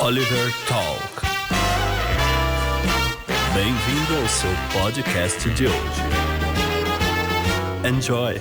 Oliver Talk. Bem-vindo ao seu podcast de hoje. Enjoy!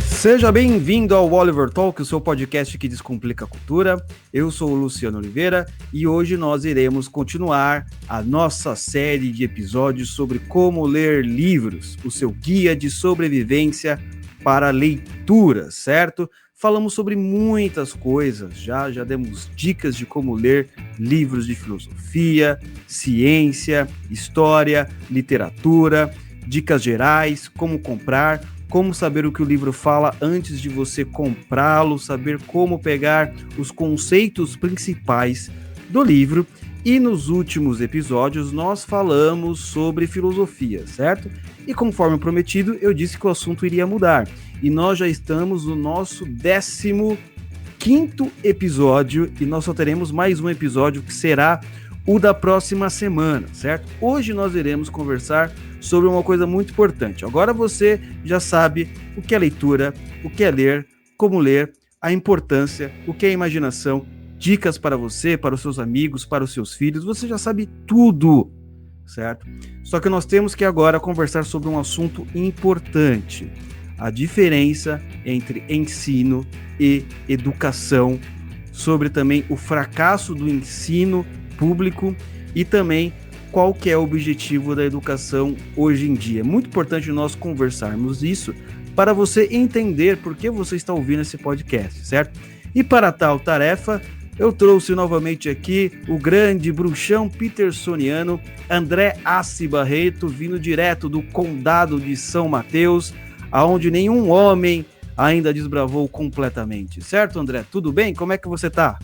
Seja bem-vindo ao Oliver Talk, o seu podcast que descomplica a cultura. Eu sou o Luciano Oliveira e hoje nós iremos continuar a nossa série de episódios sobre como ler livros, o seu guia de sobrevivência para leitura, certo? Falamos sobre muitas coisas, já demos dicas de como ler livros de filosofia, ciência, história, literatura, dicas gerais, como comprar, como saber o que o livro fala antes de você comprá-lo, saber como pegar os conceitos principais do livro. E nos últimos episódios nós falamos sobre filosofia, certo? E conforme prometido, eu disse que o assunto iria mudar. E nós já estamos no nosso 15º episódio e nós só teremos mais um episódio que será o da próxima semana, certo? Hoje nós iremos conversar sobre uma coisa muito importante. Agora você já sabe o que é leitura, o que é ler, como ler, a importância, o que é imaginação, dicas para você, para os seus amigos, para os seus filhos, você já sabe tudo, certo? Só que nós temos que agora conversar sobre um assunto importante. A diferença entre ensino e educação, sobre também o fracasso do ensino público e também qual que é o objetivo da educação hoje em dia. É muito importante nós conversarmos isso para você entender por que você está ouvindo esse podcast, certo? E para tal tarefa, eu trouxe novamente aqui o grande bruxão petersoniano André Assi Barreto, vindo direto do Condado de São Mateus, aonde nenhum homem ainda desbravou completamente. Certo, André? Tudo bem? Como é que você tá?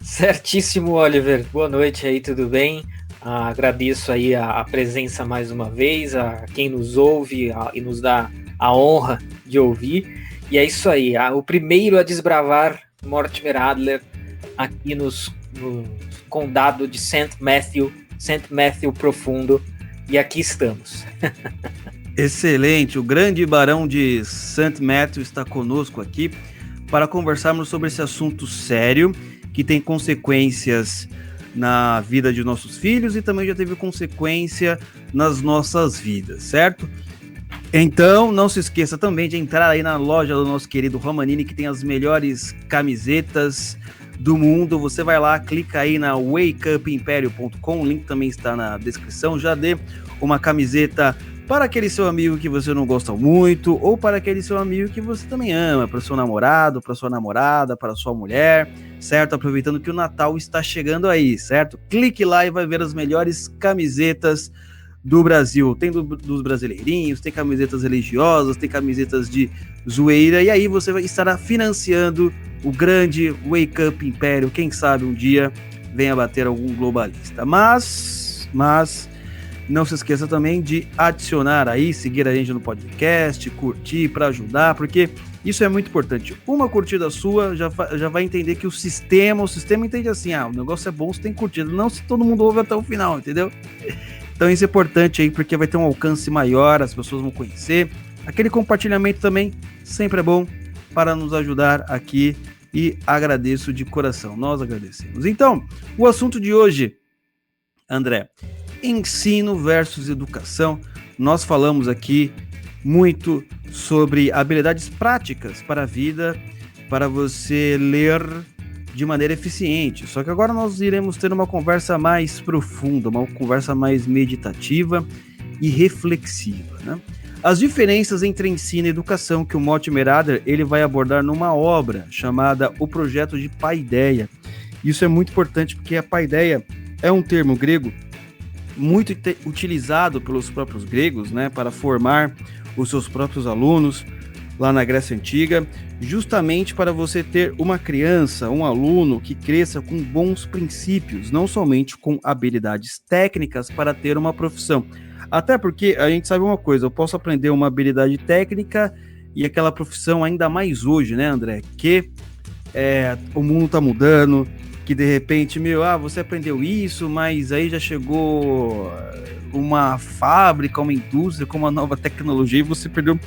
Certíssimo, Oliver. Boa noite aí, tudo bem? Agradeço aí a presença mais uma vez, a quem nos ouve e nos dá a honra de ouvir. E é isso aí, o primeiro a desbravar Mortimer Adler aqui no condado de St. Matthew Profundo. E aqui estamos. Excelente, o grande barão de St. Matthew está conosco aqui para conversarmos sobre esse assunto sério que tem consequências na vida de nossos filhos e também já teve consequência nas nossas vidas, certo? Então, não se esqueça também de entrar aí na loja do nosso querido Romanini, que tem as melhores camisetas do mundo. Você vai lá, clica aí na wakeupimperio.com, o link também está na descrição, já dê uma camiseta para aquele seu amigo que você não gosta muito, ou para aquele seu amigo que você também ama, para o seu namorado, para a sua namorada, para a sua mulher, certo? Aproveitando que o Natal está chegando aí, certo? Clique lá e vai ver as melhores camisetas do Brasil. Tem dos brasileirinhos, tem camisetas religiosas, tem camisetas de zoeira, e aí você estará financiando o grande Wake Up Império. Quem sabe um dia venha bater algum globalista. Mas não se esqueça também de adicionar aí, seguir a gente no podcast, curtir para ajudar, porque isso é muito importante. Uma curtida sua já vai entender que o sistema entende assim, o negócio é bom, você tem curtida, não se todo mundo ouve até o final, entendeu? Então isso é importante aí, porque vai ter um alcance maior, as pessoas vão conhecer. Aquele compartilhamento também sempre é bom para nos ajudar aqui e agradeço de coração, nós agradecemos. Então, o assunto de hoje, André, ensino versus educação. Nós falamos aqui muito sobre habilidades práticas para a vida, para você ler de maneira eficiente. Só que agora nós iremos ter uma conversa mais profunda, uma conversa mais meditativa e reflexiva, né? As diferenças entre ensino e educação que o Mortimer Adler ele vai abordar numa obra chamada O Projeto de Paideia. Isso é muito importante porque a paideia é um termo grego muito utilizado pelos próprios gregos, né, para formar os seus próprios alunos lá na Grécia Antiga, justamente para você ter uma criança, um aluno que cresça com bons princípios, não somente com habilidades técnicas para ter uma profissão. Até porque a gente sabe uma coisa, eu posso aprender uma habilidade técnica e aquela profissão ainda mais hoje, né, André, que o mundo está mudando, que de repente, você aprendeu isso, mas aí já chegou uma fábrica, uma indústria com uma nova tecnologia e você perdeu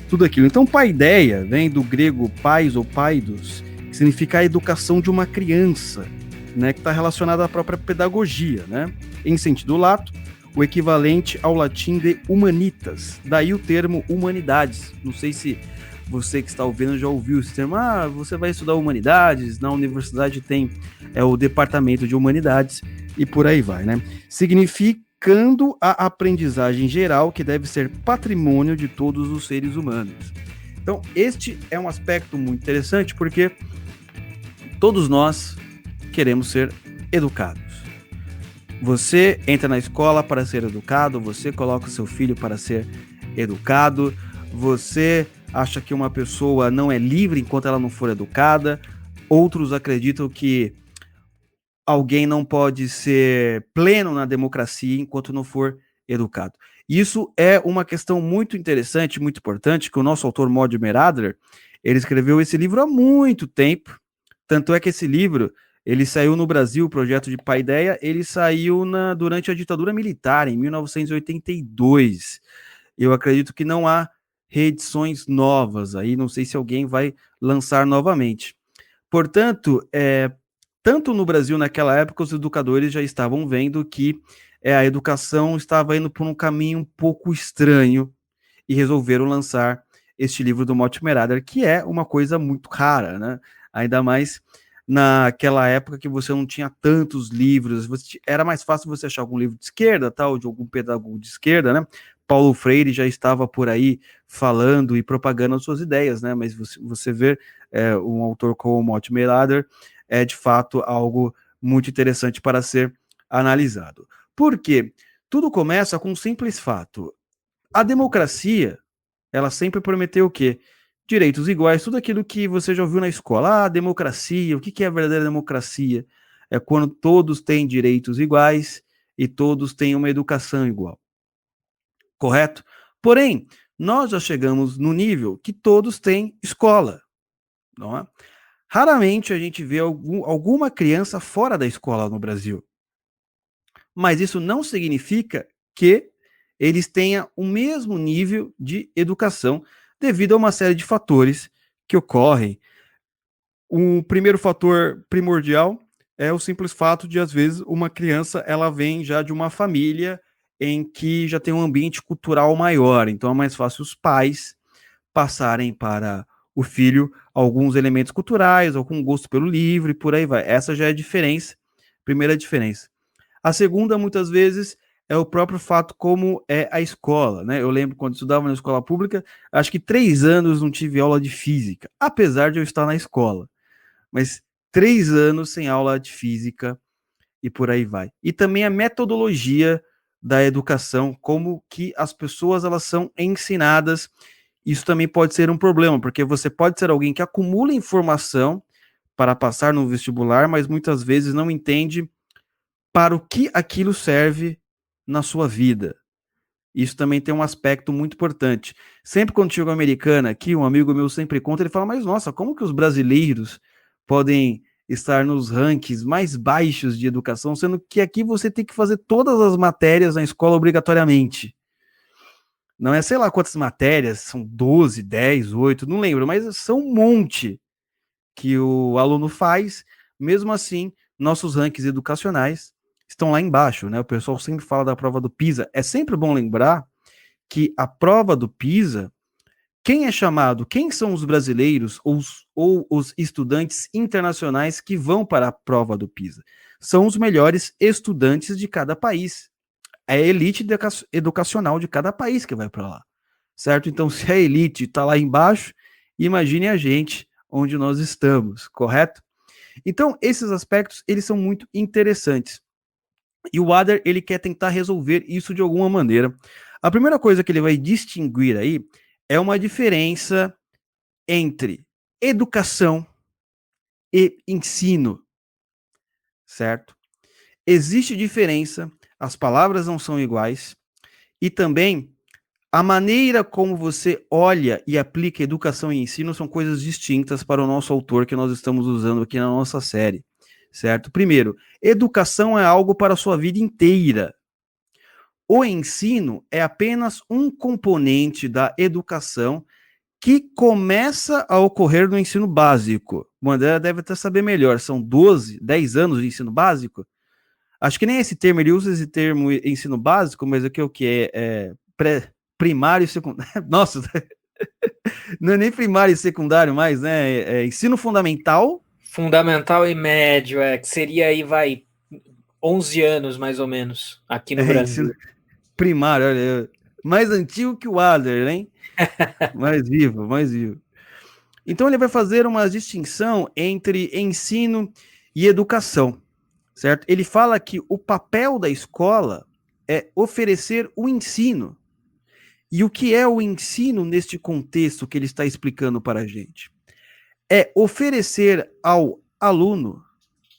tudo aquilo. Então, paideia vem do grego pais ou paidos, significa a educação de uma criança, né, que está relacionada à própria pedagogia, né? Em sentido lato, o equivalente ao latim de humanitas, daí o termo humanidades. Não sei se você que está ouvindo já ouviu esse termo. Você vai estudar humanidades, na universidade tem o departamento de humanidades e por aí vai, né? Significando a aprendizagem geral que deve ser patrimônio de todos os seres humanos. Então, este é um aspecto muito interessante porque todos nós queremos ser educados. Você entra na escola para ser educado, você coloca o seu filho para ser educado, você acha que uma pessoa não é livre enquanto ela não for educada, outros acreditam que alguém não pode ser pleno na democracia enquanto não for educado. Isso é uma questão muito interessante, muito importante, que o nosso autor Mortimer Adler, ele escreveu esse livro há muito tempo, tanto é que esse livro ele saiu no Brasil, o projeto de Paideia, ele saiu durante a ditadura militar, em 1982. Eu acredito que não há reedições novas, aí não sei se alguém vai lançar novamente. Portanto, tanto no Brasil naquela época, os educadores já estavam vendo que a educação estava indo por um caminho um pouco estranho e resolveram lançar este livro do Mortimer Adler, que é uma coisa muito rara, né? Ainda mais naquela época que você não tinha tantos livros, era mais fácil você achar algum livro de esquerda, tal, de algum pedagogo de esquerda, né? Paulo Freire já estava por aí falando e propagando as suas ideias, né? Mas você vê um autor como Mortimer Adler é de fato algo muito interessante para ser analisado. Por quê? Tudo começa com um simples fato. A democracia, ela sempre prometeu o quê? Direitos iguais, tudo aquilo que você já ouviu na escola. Democracia, o que é a verdadeira democracia? É quando todos têm direitos iguais e todos têm uma educação igual. Correto? Porém, nós já chegamos no nível que todos têm escola, não é? Raramente a gente vê alguma criança fora da escola no Brasil. Mas isso não significa que eles tenham o mesmo nível de educação devido a uma série de fatores que ocorrem. O primeiro fator primordial é o simples fato de, às vezes, uma criança ela vem já de uma família em que já tem um ambiente cultural maior, então é mais fácil os pais passarem para o filho alguns elementos culturais, algum gosto pelo livro e por aí vai. Essa já é a diferença, primeira diferença. A segunda, muitas vezes, é o próprio fato como é a escola, né? Eu lembro quando estudava na escola pública, acho que 3 anos não tive aula de física, apesar de eu estar na escola. Mas 3 anos sem aula de física e por aí vai. E também a metodologia da educação, como que as pessoas elas são ensinadas. Isso também pode ser um problema, porque você pode ser alguém que acumula informação para passar no vestibular, mas muitas vezes não entende para o que aquilo serve na sua vida. Isso também tem um aspecto muito importante. Sempre quando chega um americano aqui, um amigo meu sempre conta, ele fala, mas nossa, como que os brasileiros podem estar nos rankings mais baixos de educação, sendo que aqui você tem que fazer todas as matérias na escola obrigatoriamente. Não é sei lá quantas matérias, são 12, 10, 8, não lembro, mas são um monte que o aluno faz. Mesmo assim, nossos rankings educacionais estão lá embaixo, né? O pessoal sempre fala da prova do PISA. É sempre bom lembrar que a prova do PISA, quem são os brasileiros ou os estudantes internacionais que vão para a prova do PISA? São os melhores estudantes de cada país. É a elite educacional de cada país que vai para lá, certo? Então, se a elite está lá embaixo, imagine a gente onde nós estamos, correto? Então, esses aspectos, eles são muito interessantes. E o Adler, ele quer tentar resolver isso de alguma maneira. A primeira coisa que ele vai distinguir aí é uma diferença entre educação e ensino, certo? Existe diferença, as palavras não são iguais, e também a maneira como você olha e aplica educação e ensino são coisas distintas para o nosso autor que nós estamos usando aqui na nossa série, certo? Primeiro, educação é algo para a sua vida inteira. O ensino é apenas um componente da educação que começa a ocorrer no ensino básico. O André deve até saber melhor, são 10 anos de ensino básico? Acho que nem esse termo, ele usa esse termo ensino básico, mas aqui o que é primário e secundário. Nossa, não é nem primário e secundário mais, né? É ensino fundamental. Fundamental e médio, que seria aí, 11 anos mais ou menos, aqui no Brasil. Primário, olha, mais antigo que o Adler, hein? Mais vivo, mais vivo. Então ele vai fazer uma distinção entre ensino e educação, certo? Ele fala que o papel da escola é oferecer o ensino. E o que é o ensino neste contexto que ele está explicando para a gente? É oferecer ao aluno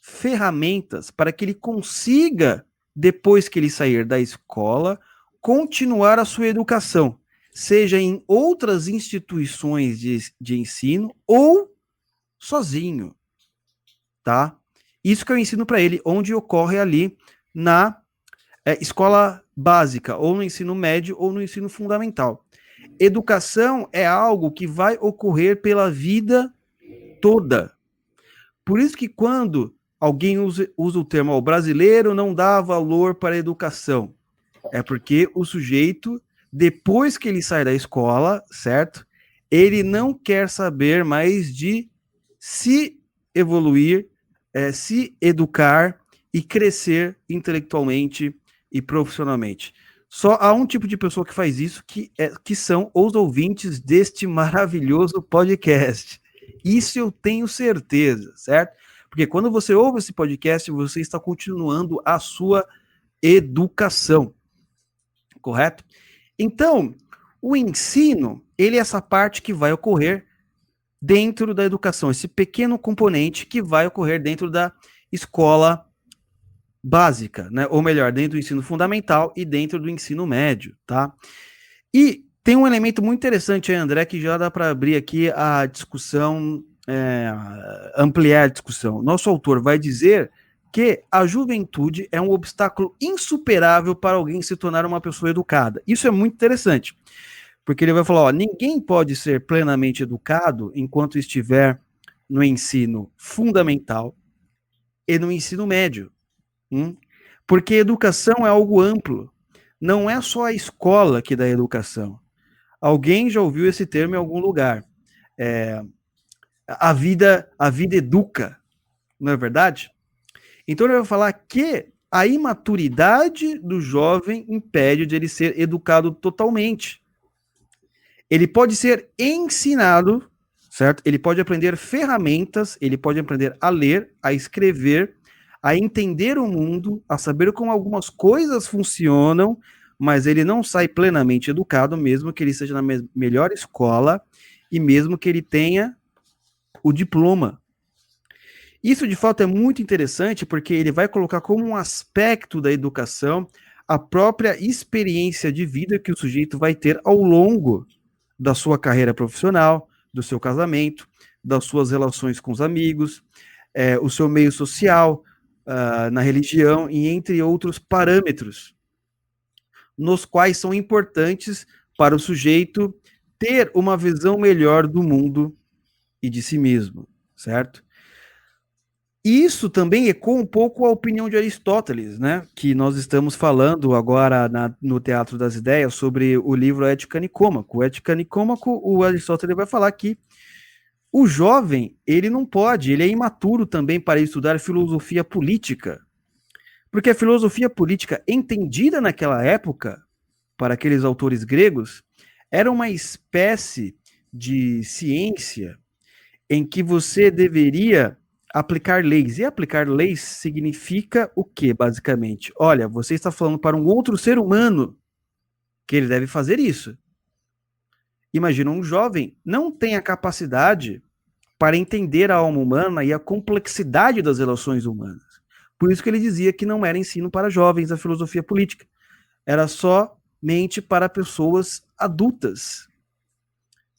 ferramentas para que ele consiga, depois que ele sair da escola, continuar a sua educação, seja em outras instituições de ensino ou sozinho, tá? Isso que eu ensino para ele, onde ocorre ali na escola básica, ou no ensino médio, ou no ensino fundamental. Educação é algo que vai ocorrer pela vida toda. Por isso que quando alguém usa o termo o brasileiro não dá valor para a educação, é porque o sujeito, depois que ele sai da escola, certo? Ele não quer saber mais de se evoluir, se educar e crescer intelectualmente e profissionalmente. Só há um tipo de pessoa que faz isso, que são os ouvintes deste maravilhoso podcast. Isso eu tenho certeza, certo? Porque quando você ouve esse podcast, você está continuando a sua educação, correto? Então, o ensino, ele é essa parte que vai ocorrer dentro da educação, esse pequeno componente que vai ocorrer dentro da escola básica, né? Ou melhor, dentro do ensino fundamental e dentro do ensino médio, tá? E tem um elemento muito interessante aí, André, que já dá para abrir aqui a discussão, ampliar a discussão. Nosso autor vai dizer que a juventude é um obstáculo insuperável para alguém se tornar uma pessoa educada. Isso é muito interessante, porque ele vai falar, ó, ninguém pode ser plenamente educado enquanto estiver no ensino fundamental e no ensino médio. Porque educação é algo amplo. Não é só a escola que dá educação. Alguém já ouviu esse termo em algum lugar. A vida educa, não é verdade? Então ele vai falar que a imaturidade do jovem impede de ele ser educado totalmente. Ele pode ser ensinado, certo? Ele pode aprender ferramentas, ele pode aprender a ler, a escrever, a entender o mundo, a saber como algumas coisas funcionam, mas ele não sai plenamente educado, mesmo que ele seja na melhor escola e mesmo que ele tenha o diploma. Isso, de fato, é muito interessante, porque ele vai colocar como um aspecto da educação a própria experiência de vida que o sujeito vai ter ao longo da sua carreira profissional, do seu casamento, das suas relações com os amigos, o seu meio social, na religião e entre outros parâmetros, nos quais são importantes para o sujeito ter uma visão melhor do mundo e de si mesmo, certo? Isso também ecoa um pouco a opinião de Aristóteles, né? Que nós estamos falando agora no Teatro das Ideias sobre o livro Ética Nicômaco. O Ética Nicômaco, o Aristóteles vai falar que o jovem, ele não pode, ele é imaturo também para estudar filosofia política. Porque a filosofia política entendida naquela época, para aqueles autores gregos, era uma espécie de ciência em que você deveria aplicar leis. E aplicar leis significa o quê, basicamente? Olha, você está falando para um outro ser humano que ele deve fazer isso. Imagina, um jovem não tem a capacidade para entender a alma humana e a complexidade das relações humanas. Por isso que ele dizia que não era ensino para jovens a filosofia política. Era somente para pessoas adultas.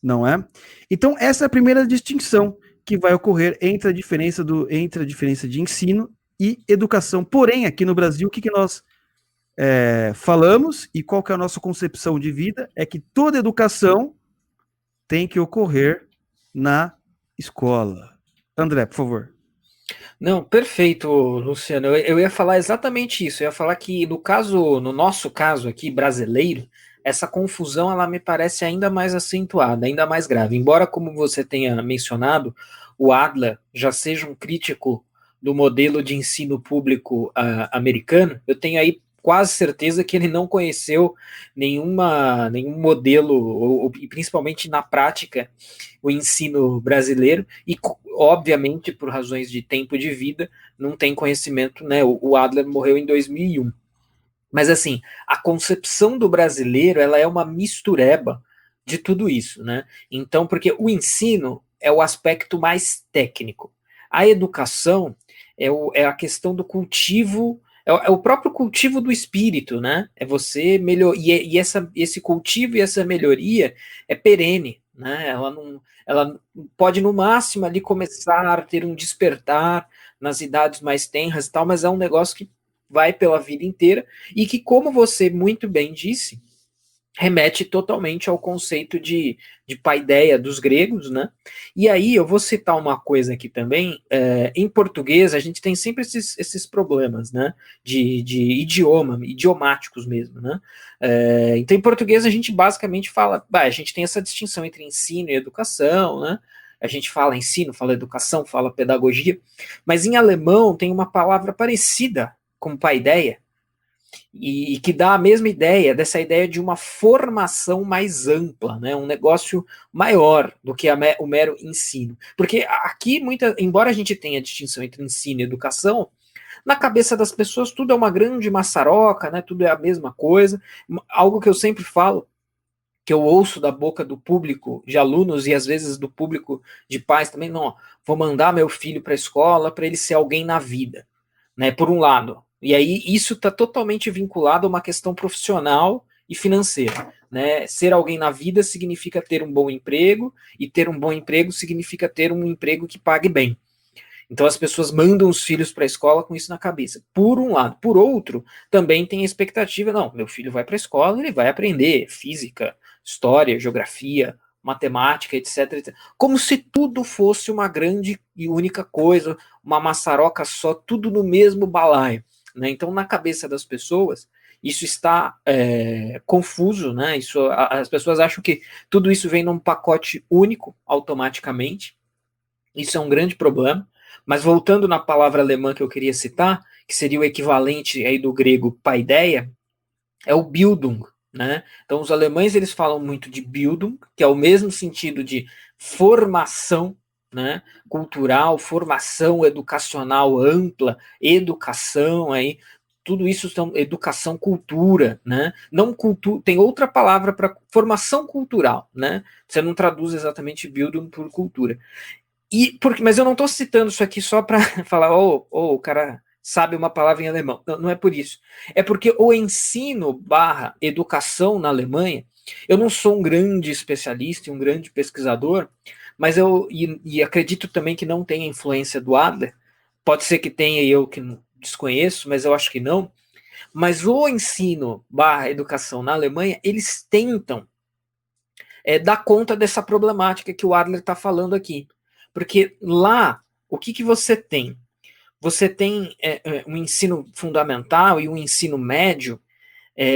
Não é? Então, essa é a primeira distinção que vai ocorrer entre a diferença de ensino e educação. Porém, aqui no Brasil, o que nós falamos e qual que é a nossa concepção de vida é que toda educação tem que ocorrer na escola. André, por favor. Não, perfeito, Luciano. Eu ia falar exatamente isso. Eu ia falar que no nosso caso aqui, brasileiro, essa confusão ela me parece ainda mais acentuada, ainda mais grave. Embora, como você tenha mencionado, o Adler já seja um crítico do modelo de ensino público americano, eu tenho aí quase certeza que ele não conheceu nenhum modelo, e principalmente na prática, o ensino brasileiro, e obviamente, por razões de tempo de vida, não tem conhecimento, né? O Adler morreu em 2001. Mas assim, a concepção do brasileiro, ela é uma mistureba de tudo isso, né? Então, porque o ensino é o aspecto mais técnico. A educação é a questão do cultivo, é o próprio cultivo do espírito, né? É você melhor esse cultivo e essa melhoria é perene, né? Ela pode no máximo ali começar a ter um despertar nas idades mais tenras e tal, mas é um negócio que vai pela vida inteira e que, como você muito bem disse, remete totalmente ao conceito de paideia dos gregos, né? E aí eu vou citar uma coisa aqui também. Em português a gente tem sempre esses problemas, né? De idiomáticos mesmo, né? Então em português a gente basicamente fala, a gente tem essa distinção entre ensino e educação, né? A gente fala ensino, fala educação, fala pedagogia, mas em alemão tem uma palavra parecida com paideia, e que dá a mesma ideia, dessa ideia de uma formação mais ampla, né, um negócio maior do que o mero ensino. Porque aqui, embora a gente tenha a distinção entre ensino e educação, na cabeça das pessoas tudo é uma grande maçaroca, né, tudo é a mesma coisa. Algo que eu sempre falo, que eu ouço da boca do público de alunos e às vezes do público de pais também, não, vou mandar meu filho para a escola para ele ser alguém na vida, né, por um lado. E aí isso está totalmente vinculado a uma questão profissional e financeira, né? Ser alguém na vida significa ter um bom emprego, e ter um bom emprego significa ter um emprego que pague bem. Então as pessoas mandam os filhos para a escola com isso na cabeça. Por um lado. Por outro, também tem a expectativa, não, meu filho vai para a escola, ele vai aprender física, história, geografia, matemática, etc, etc. Como se tudo fosse uma grande e única coisa, uma maçaroca só, tudo no mesmo balaio. Né? Então, na cabeça das pessoas, isso está confuso, né? As pessoas acham que tudo isso vem num pacote único, automaticamente. Isso é um grande problema. Mas voltando na palavra alemã que eu queria citar, que seria o equivalente aí do grego paideia, é o Bildung, né? Então, os alemães eles falam muito de Bildung, que é o mesmo sentido de formação, né, cultural, formação educacional ampla, educação, aí tudo isso são educação, cultura, né? Não cultura, tem outra palavra para formação cultural, né? Você não traduz exatamente Bildung por cultura. Mas eu não estou citando isso aqui só para falar, o cara sabe uma palavra em alemão. Não é por isso. É porque o ensino / educação na Alemanha, eu não sou um grande especialista e um grande pesquisador, mas e acredito também que não tem influência do Adler. Pode ser que tenha e eu que não desconheço, mas eu acho que não. Mas o ensino / educação na Alemanha, eles tentam dar conta dessa problemática que o Adler está falando aqui. Porque lá, o que você tem? Você tem um ensino fundamental e um ensino médio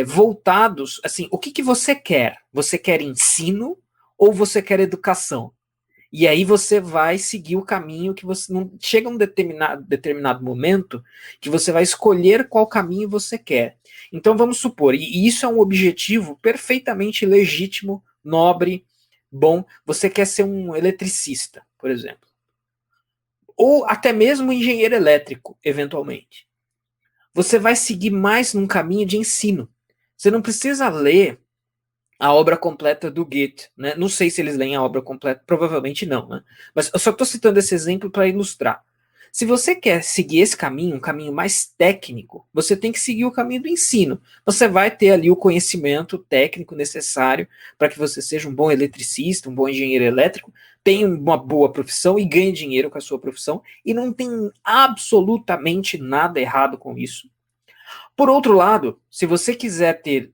voltados, assim, o que você quer? Você quer ensino ou você quer educação? E aí você vai seguir o caminho que você não chega a um determinado momento que você vai escolher qual caminho você quer. Então vamos supor, e isso é um objetivo perfeitamente legítimo, nobre, bom. Você quer ser um eletricista, por exemplo, ou até mesmo engenheiro elétrico, eventualmente. Você vai seguir mais num caminho de ensino. Você não precisa ler a obra completa do Goethe, né? Não sei se eles leem a obra completa, provavelmente não, né? Mas eu só estou citando esse exemplo para ilustrar. Se você quer seguir esse caminho, um caminho mais técnico, você tem que seguir o caminho do ensino. Você vai ter ali o conhecimento técnico necessário para que você seja um bom eletricista, um bom engenheiro elétrico, tenha uma boa profissão e ganhe dinheiro com a sua profissão, e não tem absolutamente nada errado com isso. Por outro lado, se você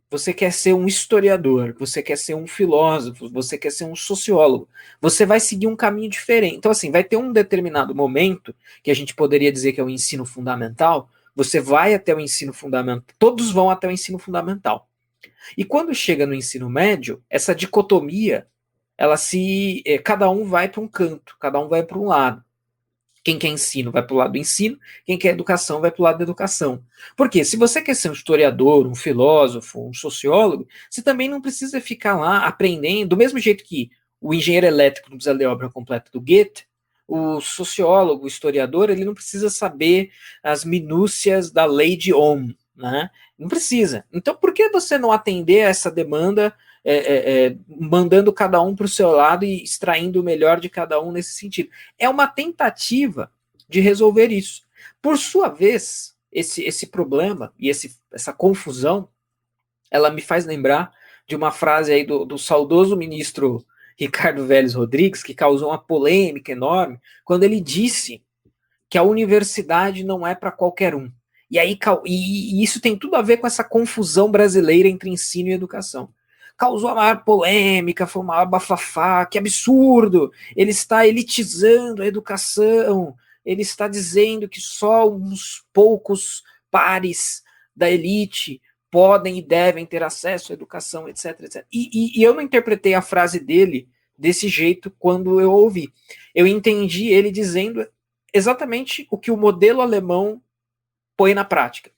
você quer ser um historiador, você quer ser um filósofo, você quer ser um sociólogo, você vai seguir um caminho diferente. Então, assim, vai ter um determinado momento que a gente poderia dizer que é o ensino fundamental, você vai até o ensino fundamental, todos vão até o ensino fundamental. E quando chega no ensino médio, essa dicotomia, cada um vai para um canto, cada um vai para um lado. Quem quer ensino vai para o lado do ensino, quem quer educação vai para o lado da educação. Porque se você quer ser um historiador, um filósofo, um sociólogo, você também não precisa ficar lá aprendendo, do mesmo jeito que o engenheiro elétrico não precisa ler a obra completa do Goethe, o sociólogo, o historiador, ele não precisa saber as minúcias da lei de Ohm, né? Não precisa. Então, por que você não atender a essa demanda mandando cada um para o seu lado e extraindo o melhor de cada um nesse sentido? É uma tentativa de resolver isso. Por sua vez, esse problema e essa confusão, ela me faz lembrar de uma frase aí do saudoso ministro Ricardo Vélez Rodrigues, que causou uma polêmica enorme, quando ele disse que a universidade não é para qualquer um. E isso tem tudo a ver com essa confusão brasileira entre ensino e educação. Causou a maior polêmica, foi uma bafafá, que absurdo, ele está elitizando a educação, ele está dizendo que só uns poucos pares da elite podem e devem ter acesso à educação, etc, etc. E eu não interpretei a frase dele desse jeito quando eu ouvi. Eu entendi ele dizendo exatamente o que o modelo alemão põe na prática.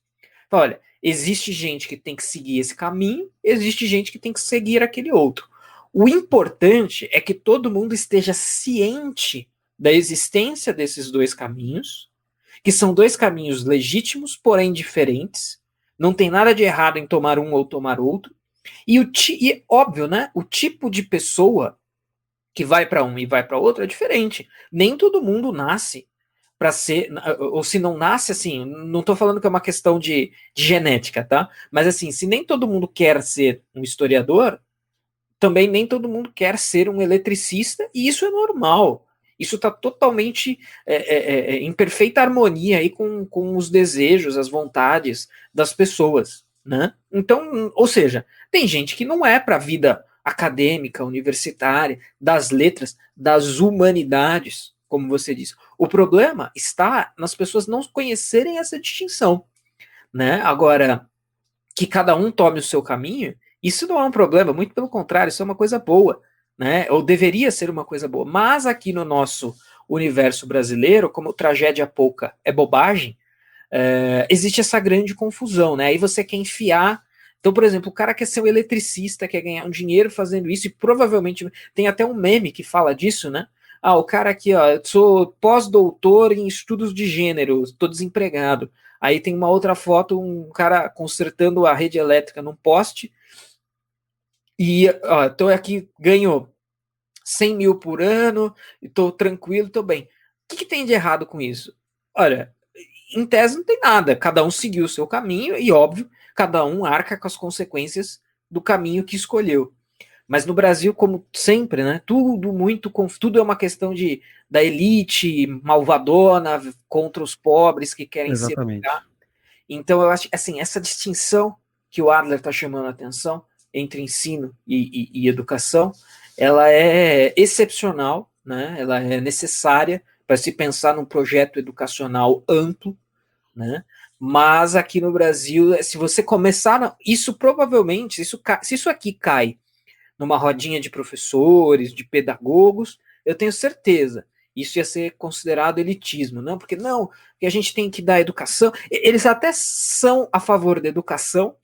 Olha, existe gente que tem que seguir esse caminho, existe gente que tem que seguir aquele outro. O importante é que todo mundo esteja ciente da existência desses dois caminhos, que são dois caminhos legítimos, porém diferentes. Não tem nada de errado em tomar um ou tomar outro. E óbvio, né? O tipo de pessoa que vai para um e vai para outro é diferente. Nem todo mundo nasce para ser, ou se não nasce assim, não estou falando que é uma questão de genética, tá? Mas assim, se nem todo mundo quer ser um historiador, também nem todo mundo quer ser um eletricista, e isso é normal. Isso está totalmente em perfeita harmonia aí com os desejos, as vontades das pessoas, né? Então, ou seja, tem gente que não é para a vida acadêmica, universitária, das letras, das humanidades, como você disse. O problema está nas pessoas não conhecerem essa distinção, né? Agora, que cada um tome o seu caminho, isso não é um problema, muito pelo contrário, isso é uma coisa boa, né? Ou deveria ser uma coisa boa. Mas aqui no nosso universo brasileiro, como tragédia pouca é bobagem, existe essa grande confusão, né? Aí você quer enfiar. Então, por exemplo, o cara quer ser um eletricista, quer ganhar um dinheiro fazendo isso, e provavelmente tem até um meme que fala disso, né? Ah, o cara aqui, ó, eu sou pós-doutor em estudos de gênero, estou desempregado. Aí tem uma outra foto, um cara consertando a rede elétrica num poste, e ó, tô aqui, ganho 100 mil por ano, estou tranquilo, estou bem. O que tem de errado com isso? Olha, em tese não tem nada, cada um seguiu o seu caminho, e óbvio, cada um arca com as consequências do caminho que escolheu. Mas no Brasil, como sempre, né, tudo é uma questão da elite malvadona contra os pobres que querem se educar. Então eu acho assim, essa distinção que o Adler está chamando a atenção entre ensino e educação, ela é excepcional, né, ela é necessária para se pensar num projeto educacional amplo, né? Mas aqui no Brasil, se você começar, isso provavelmente, se isso aqui cai numa rodinha de professores, de pedagogos, eu tenho certeza, isso ia ser considerado elitismo, não? Porque a gente tem que dar educação. Eles até são a favor da educação,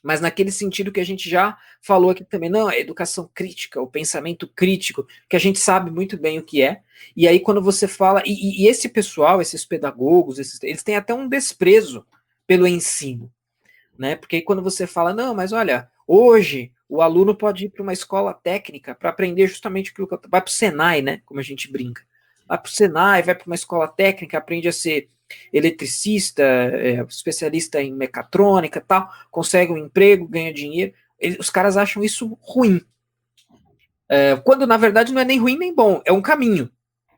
mas naquele sentido que a gente já falou aqui também, não, a educação crítica, o pensamento crítico, que a gente sabe muito bem o que é, e aí quando você fala, e esse pessoal, esses pedagogos, eles têm até um desprezo pelo ensino, né? Porque aí quando você fala, não, mas olha, hoje o aluno pode ir para uma escola técnica para aprender justamente aquilo que vai para o Senai, né? Como a gente brinca. Vai para o Senai, vai para uma escola técnica, aprende a ser eletricista, especialista em mecatrônica, tal, consegue um emprego, ganha dinheiro. Os caras acham isso ruim. Quando na verdade não é nem ruim nem bom, é um caminho.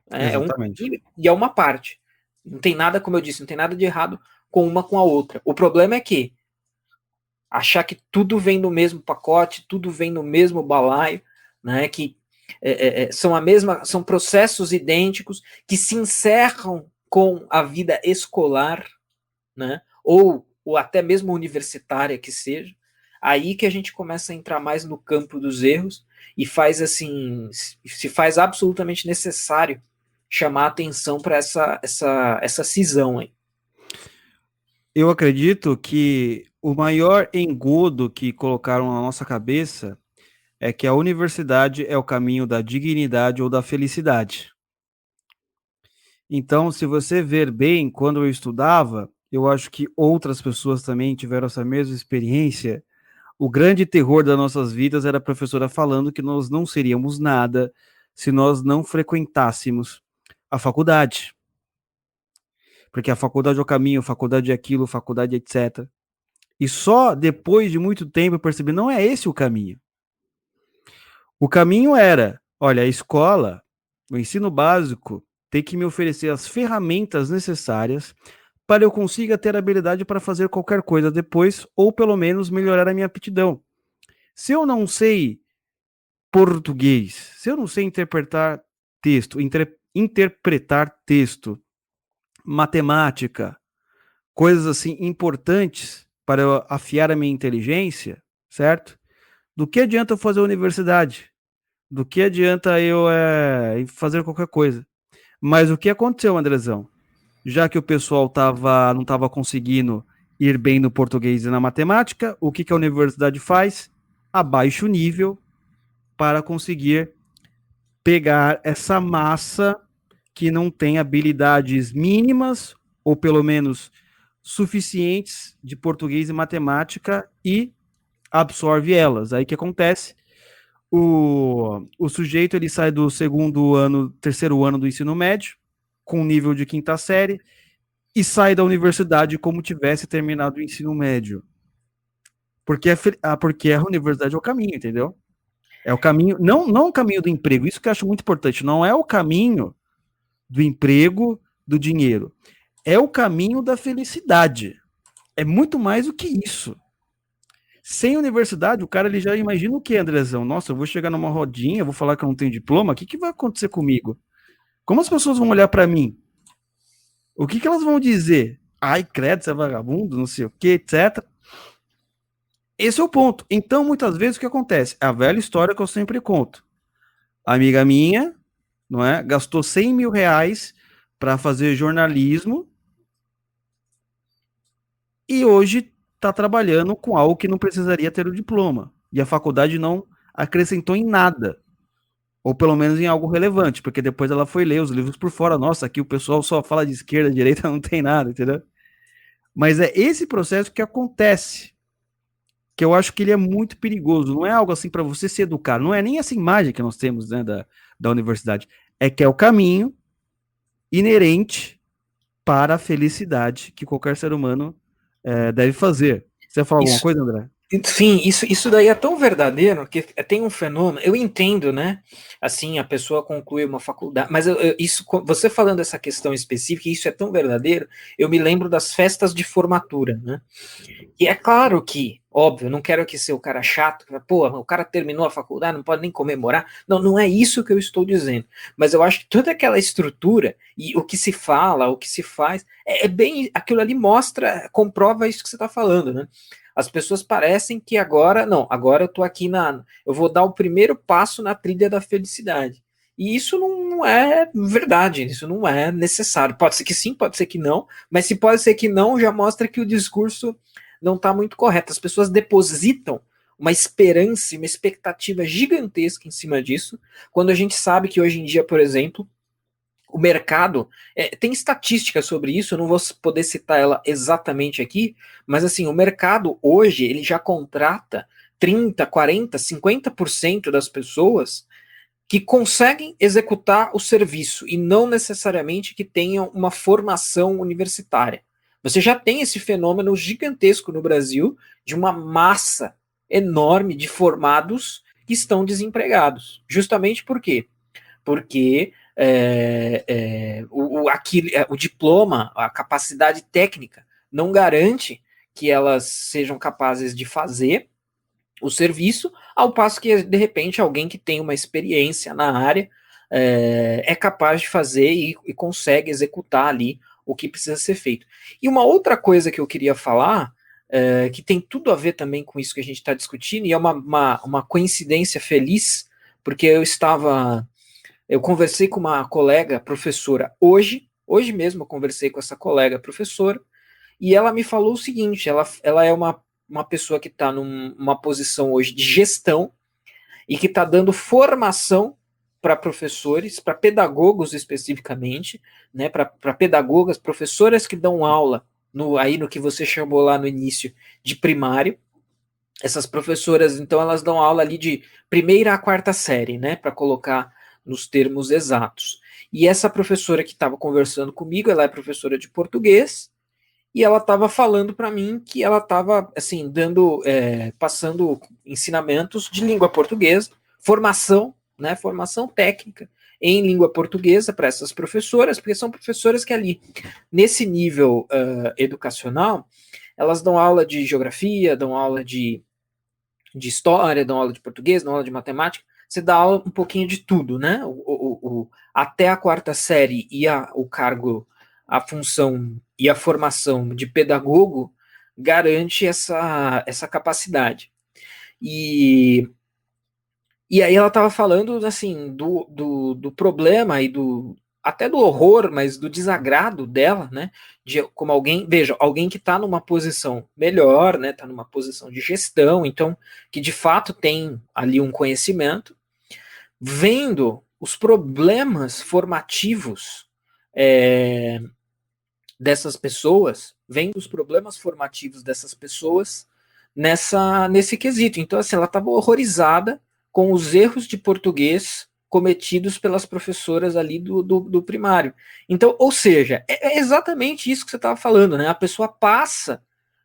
É um caminho e é uma parte. Não tem nada, como eu disse, não tem nada de errado com a outra. O problema é que achar que tudo vem no mesmo pacote, tudo vem no mesmo balaio, né, que são processos idênticos que se encerram com a vida escolar, né, ou até mesmo universitária que seja. Aí que a gente começa a entrar mais no campo dos erros e se faz absolutamente necessário chamar atenção para essa cisão aí. Eu acredito que o maior engodo que colocaram na nossa cabeça é que a universidade é o caminho da dignidade ou da felicidade. Então, se você ver bem, quando eu estudava, eu acho que outras pessoas também tiveram essa mesma experiência. O grande terror das nossas vidas era a professora falando que nós não seríamos nada se nós não frequentássemos a faculdade. Porque a faculdade é o caminho, a faculdade é aquilo, a faculdade é etc. E só depois de muito tempo eu percebi, não é esse o caminho. O caminho era, olha, a escola, o ensino básico, tem que me oferecer as ferramentas necessárias para eu consiga ter habilidade para fazer qualquer coisa depois, ou pelo menos melhorar a minha aptidão. Se eu não sei português, se eu não sei interpretar texto, matemática, coisas assim importantes para eu afiar a minha inteligência, certo? Do que adianta eu fazer universidade? Do que adianta eu fazer qualquer coisa? Mas o que aconteceu, Andrezão? Já que o pessoal não estava conseguindo ir bem no português e na matemática, o que a universidade faz? Abaixa o nível para conseguir pegar essa massa que não tem habilidades mínimas, ou pelo menos suficientes de português e matemática, e absorve elas. Aí o que acontece? O sujeito ele sai do terceiro ano do ensino médio, com nível de quinta série, e sai da universidade como tivesse terminado o ensino médio. Porque a universidade é o caminho, entendeu? É o caminho, não o caminho do emprego, isso que eu acho muito importante, não é o caminho do emprego, do dinheiro, é o caminho da felicidade. É muito mais do que isso. Sem universidade, o cara ele já imagina o que, Andrezão? Nossa, eu vou chegar numa rodinha, vou falar que eu não tenho diploma, o que vai acontecer comigo? Como as pessoas vão olhar para mim? O que elas vão dizer? Ai, credo, você é vagabundo, não sei o que, etc. Esse é o ponto. Então, muitas vezes, o que acontece? É a velha história que eu sempre conto. A amiga minha, não é? Gastou 100 mil reais para fazer jornalismo e hoje está trabalhando com algo que não precisaria ter o diploma. E a faculdade não acrescentou em nada. Ou pelo menos em algo relevante, porque depois ela foi ler os livros por fora. Nossa, aqui o pessoal só fala de esquerda, direita, não tem nada, entendeu? Mas é esse processo que acontece, que eu acho que ele é muito perigoso. Não é algo assim para você se educar, não é nem essa imagem que nós temos, né, da universidade. É que é o caminho inerente para a felicidade que qualquer ser humano deve fazer. Você vai falar alguma coisa, André? Sim, isso daí é tão verdadeiro que tem um fenômeno. Eu entendo, né? Assim, a pessoa conclui uma faculdade, mas você falando essa questão específica, isso é tão verdadeiro. Eu me lembro das festas de formatura, né? E é claro que, óbvio, não quero que ser o cara chato, pô, o cara terminou a faculdade, não pode nem comemorar. Não, não é isso que eu estou dizendo. Mas eu acho que toda aquela estrutura e o que se fala, o que se faz, é bem. Aquilo ali comprova isso que você está falando, né? As pessoas parecem que agora eu tô aqui eu vou dar o primeiro passo na trilha da felicidade. E isso não é verdade, isso não é necessário. Pode ser que sim, pode ser que não, mas se pode ser que não, já mostra que o discurso não está muito correto. As pessoas depositam uma esperança, uma expectativa gigantesca em cima disso, quando a gente sabe que hoje em dia, por exemplo, o mercado, tem estatística sobre isso, eu não vou poder citar ela exatamente aqui, mas assim, o mercado hoje, ele já contrata 30, 40, 50% das pessoas que conseguem executar o serviço e não necessariamente que tenham uma formação universitária. Você já tem esse fenômeno gigantesco no Brasil de uma massa enorme de formados que estão desempregados. Justamente por quê? Porque o diploma, a capacidade técnica, não garante que elas sejam capazes de fazer o serviço, ao passo que, de repente, alguém que tem uma experiência na área é capaz de fazer e consegue executar ali o que precisa ser feito. E uma outra coisa que eu queria falar, que tem tudo a ver também com isso que a gente está discutindo, e é uma coincidência feliz, porque eu conversei com uma colega professora hoje mesmo eu conversei com essa colega professora, e ela me falou o seguinte, ela é uma pessoa que está numa posição hoje de gestão, e que está dando formação para professores, para pedagogos especificamente, né, para pedagogas, professoras que dão aula no que você chamou lá no início de primário. Essas professoras, então, elas dão aula ali de primeira a quarta série, né, para colocar nos termos exatos. E essa professora que estava conversando comigo, ela é professora de português, e ela estava falando para mim que ela estava, assim, passando ensinamentos de língua portuguesa, formação técnica em língua portuguesa para essas professoras, porque são professoras que ali, nesse nível educacional, elas dão aula de geografia, dão aula de história, dão aula de português, dão aula de matemática, você dá aula um pouquinho de tudo, né? Até a quarta série e o cargo, a função e a formação de pedagogo garante essa capacidade. E aí ela estava falando, assim, do problema e até do horror, mas do desagrado dela, né, como alguém que está numa posição melhor, né, está numa posição de gestão, então, que de fato tem ali um conhecimento, vendo os problemas formativos dessas pessoas, nesse quesito. Então, assim, ela estava horrorizada com os erros de português cometidos pelas professoras ali do primário. Então, ou seja, é exatamente isso que você estava falando, né? A pessoa passa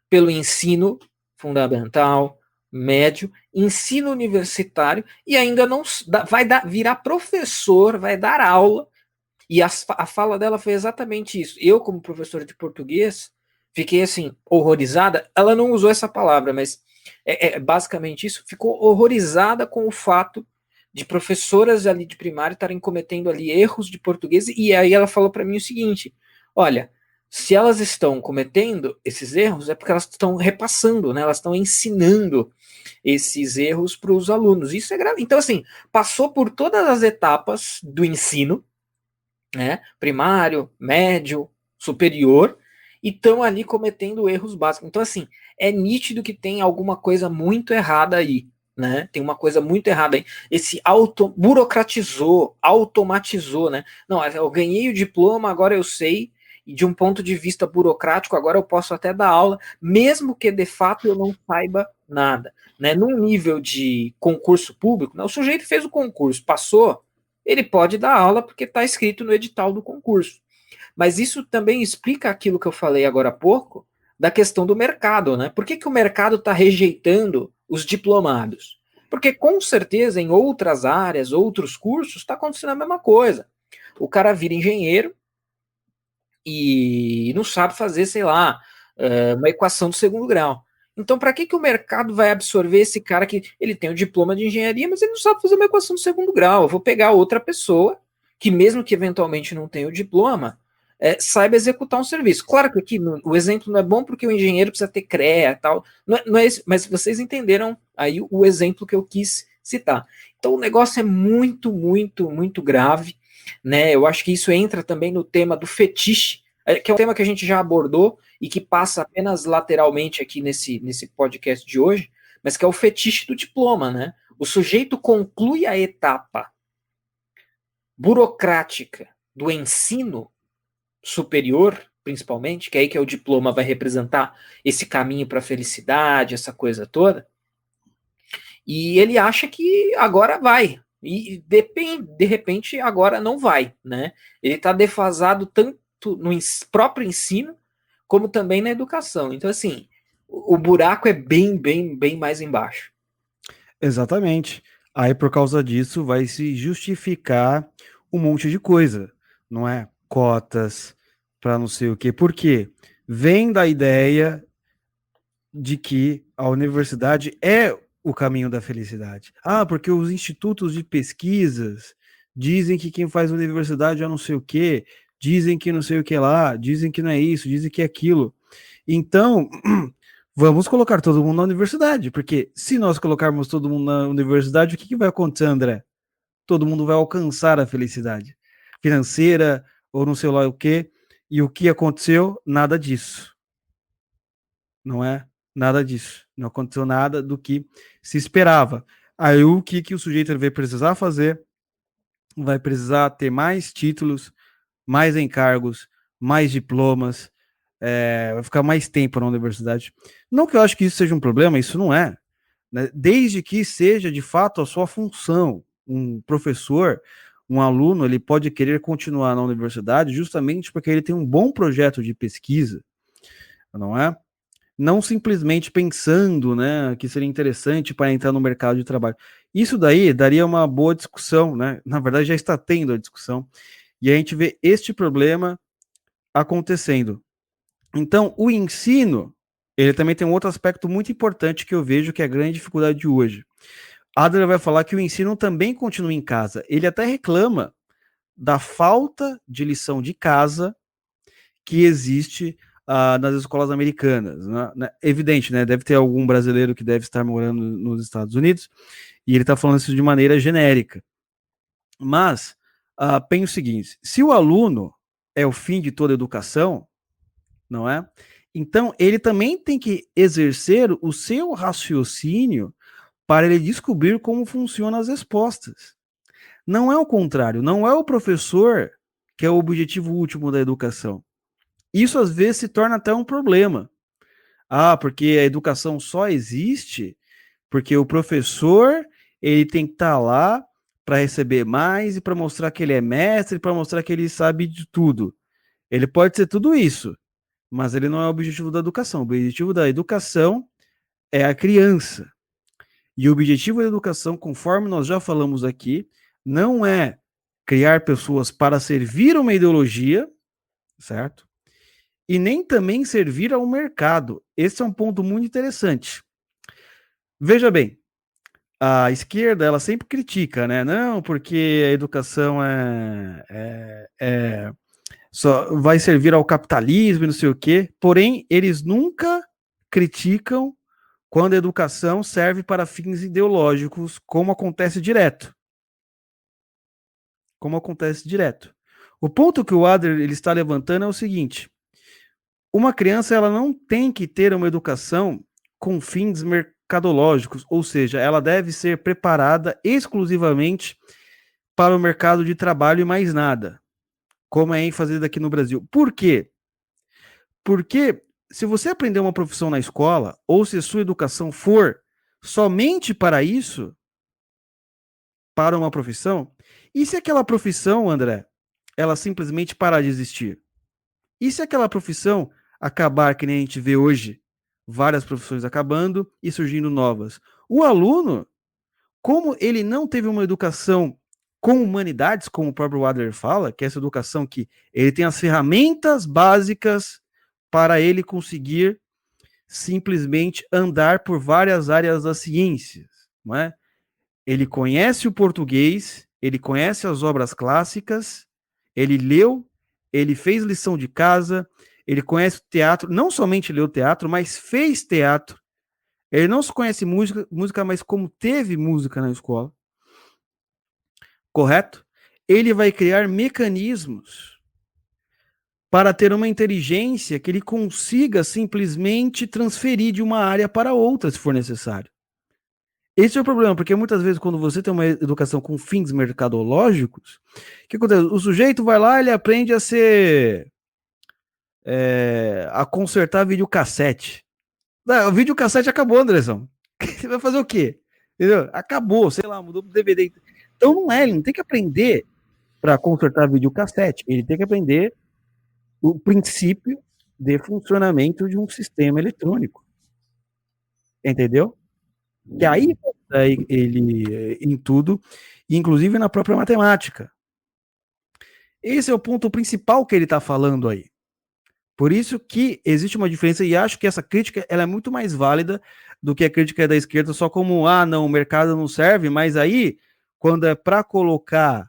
pelo ensino fundamental, médio, ensino universitário, e ainda não vai virar professor, vai dar aula, e a fala dela foi exatamente isso. Eu, como professora de português, fiquei, assim, horrorizada. Ela não usou essa palavra, mas basicamente isso. Ficou horrorizada com o fato de professoras ali de primário estarem cometendo ali erros de português, e aí ela falou para mim o seguinte, olha, se elas estão cometendo esses erros, é porque elas estão repassando, né? Elas estão ensinando esses erros para os alunos. Isso é grave. Então, assim, passou por todas as etapas do ensino, né? Primário, médio, superior, e estão ali cometendo erros básicos. Então, assim, é nítido que tem alguma coisa muito errada aí, né? Tem uma coisa muito errada aí. Esse burocratizou, automatizou, né? Não, eu ganhei o diploma, agora eu sei, e de um ponto de vista burocrático, agora eu posso até dar aula, mesmo que de fato eu não saiba nada, né? Num nível de concurso público, né? O sujeito fez o concurso, passou, ele pode dar aula porque está escrito no edital do concurso. Mas isso também explica aquilo que eu falei agora há pouco, da questão do mercado, né? Por que o mercado está rejeitando os diplomados? Porque com certeza em outras áreas, outros cursos, está acontecendo a mesma coisa. O cara vira engenheiro e não sabe fazer, sei lá, uma equação do segundo grau. Então, para que o mercado vai absorver esse cara que ele tem o diploma de engenharia, mas ele não sabe fazer uma equação do segundo grau? Eu vou pegar outra pessoa que, mesmo que eventualmente não tenha o diploma, saiba executar um serviço. Claro que aqui o exemplo não é bom porque o engenheiro precisa ter CREA e tal, não é isso, mas vocês entenderam aí o exemplo que eu quis citar. Então o negócio é muito, muito, muito grave, né? Eu acho que isso entra também no tema do fetiche, que é um tema que a gente já abordou e que passa apenas lateralmente aqui nesse podcast de hoje, mas que é o fetiche do diploma, né? O sujeito conclui a etapa burocrática do ensino superior, principalmente, que é aí que o diploma vai representar esse caminho para a felicidade, essa coisa toda, e ele acha que agora vai, e de repente agora não vai, né? Ele está defasado tanto no próprio ensino, como também na educação. Então, assim, o buraco é bem, bem, bem mais embaixo. Exatamente. Aí, por causa disso, vai se justificar um monte de coisa, não é? Cotas para não sei o quê. Por quê? vem da ideia de que a universidade é o caminho da felicidade. Ah, porque os institutos de pesquisas dizem que quem faz universidade é não sei o quê, dizem que não sei o que lá, dizem que não é isso, dizem que é aquilo. Então, vamos colocar todo mundo na universidade, porque se nós colocarmos todo mundo na universidade, o que vai acontecer, André? Todo mundo vai alcançar a felicidade financeira ou não sei lá o quê. E o que aconteceu? Nada disso. Não é? Nada disso. Não aconteceu nada do que se esperava. Aí o que o sujeito vai precisar fazer? Vai precisar ter mais títulos, mais encargos, mais diplomas, vai ficar mais tempo na universidade. Não que eu acho que isso seja um problema, isso não é. Né? Desde que seja de fato a sua função. Um professor, um aluno, ele pode querer continuar na universidade justamente porque ele tem um bom projeto de pesquisa, não é? Não simplesmente pensando, né, que seria interessante para entrar no mercado de trabalho. Isso daí daria uma boa discussão, né? Na verdade, já está tendo a discussão. E a gente vê este problema acontecendo. Então, o ensino, ele também tem um outro aspecto muito importante que eu vejo que é a grande dificuldade de hoje. Adler vai falar que o ensino também continua em casa. Ele até reclama da falta de lição de casa que existe nas escolas americanas. Né? Evidente, né? Deve ter algum brasileiro que deve estar morando nos Estados Unidos e ele está falando isso de maneira genérica. Mas pense o seguinte: se o aluno é o fim de toda educação, não é? Então ele também tem que exercer o seu raciocínio para ele descobrir como funcionam as respostas. Não é o contrário, não é o professor que é o objetivo último da educação. Isso às vezes se torna até um problema. Ah, porque a educação só existe porque o professor ele tem que estar lá para receber mais e para mostrar que ele é mestre, para mostrar que ele sabe de tudo. Ele pode ser tudo isso, mas ele não é o objetivo da educação. O objetivo da educação é a criança. E o objetivo da educação, conforme nós já falamos aqui, não é criar pessoas para servir uma ideologia, certo? E nem também servir ao mercado. Esse é um ponto muito interessante. Veja bem, a esquerda, ela sempre critica, né? Não, porque a educação só vai servir ao capitalismo e não sei o quê. Porém, eles nunca criticam quando a educação serve para fins ideológicos, como acontece direto. Como acontece direto. O ponto que o Adler ele está levantando é o seguinte: uma criança ela não tem que ter uma educação com fins mercadológicos, ou seja, ela deve ser preparada exclusivamente para o mercado de trabalho e mais nada, como é ênfase aqui no Brasil. Por quê? Porque se você aprender uma profissão na escola, ou se a sua educação for somente para isso, para uma profissão, e se aquela profissão, André, ela simplesmente parar de existir? E se aquela profissão acabar, que nem a gente vê hoje, várias profissões acabando e surgindo novas? O aluno, como ele não teve uma educação com humanidades, como o próprio Adler fala, que é essa educação que ele tem as ferramentas básicas para ele conseguir simplesmente andar por várias áreas das ciências, não é? Ele conhece o português, ele conhece as obras clássicas, ele leu, ele fez lição de casa, ele conhece o teatro, não somente leu teatro, mas fez teatro. Ele não só conhece música, mas como teve música na escola. Correto? Ele vai criar mecanismos para ter uma inteligência que ele consiga simplesmente transferir de uma área para outra, se for necessário. Esse é o problema, porque muitas vezes quando você tem uma educação com fins mercadológicos, o que acontece? O sujeito vai lá, ele aprende a consertar videocassete. O videocassete acabou, Andrezão. Você vai fazer o quê? Entendeu? Acabou, sei lá, mudou pro DVD. Então não é, ele não tem que aprender para consertar videocassete, ele tem que aprender o princípio de funcionamento de um sistema eletrônico. Entendeu? Que aí ele em tudo, inclusive na própria matemática. Esse é o ponto principal que ele está falando aí. Por isso que existe uma diferença, e acho que essa crítica ela é muito mais válida do que a crítica da esquerda, só como, não, o mercado não serve, mas aí, quando é para colocar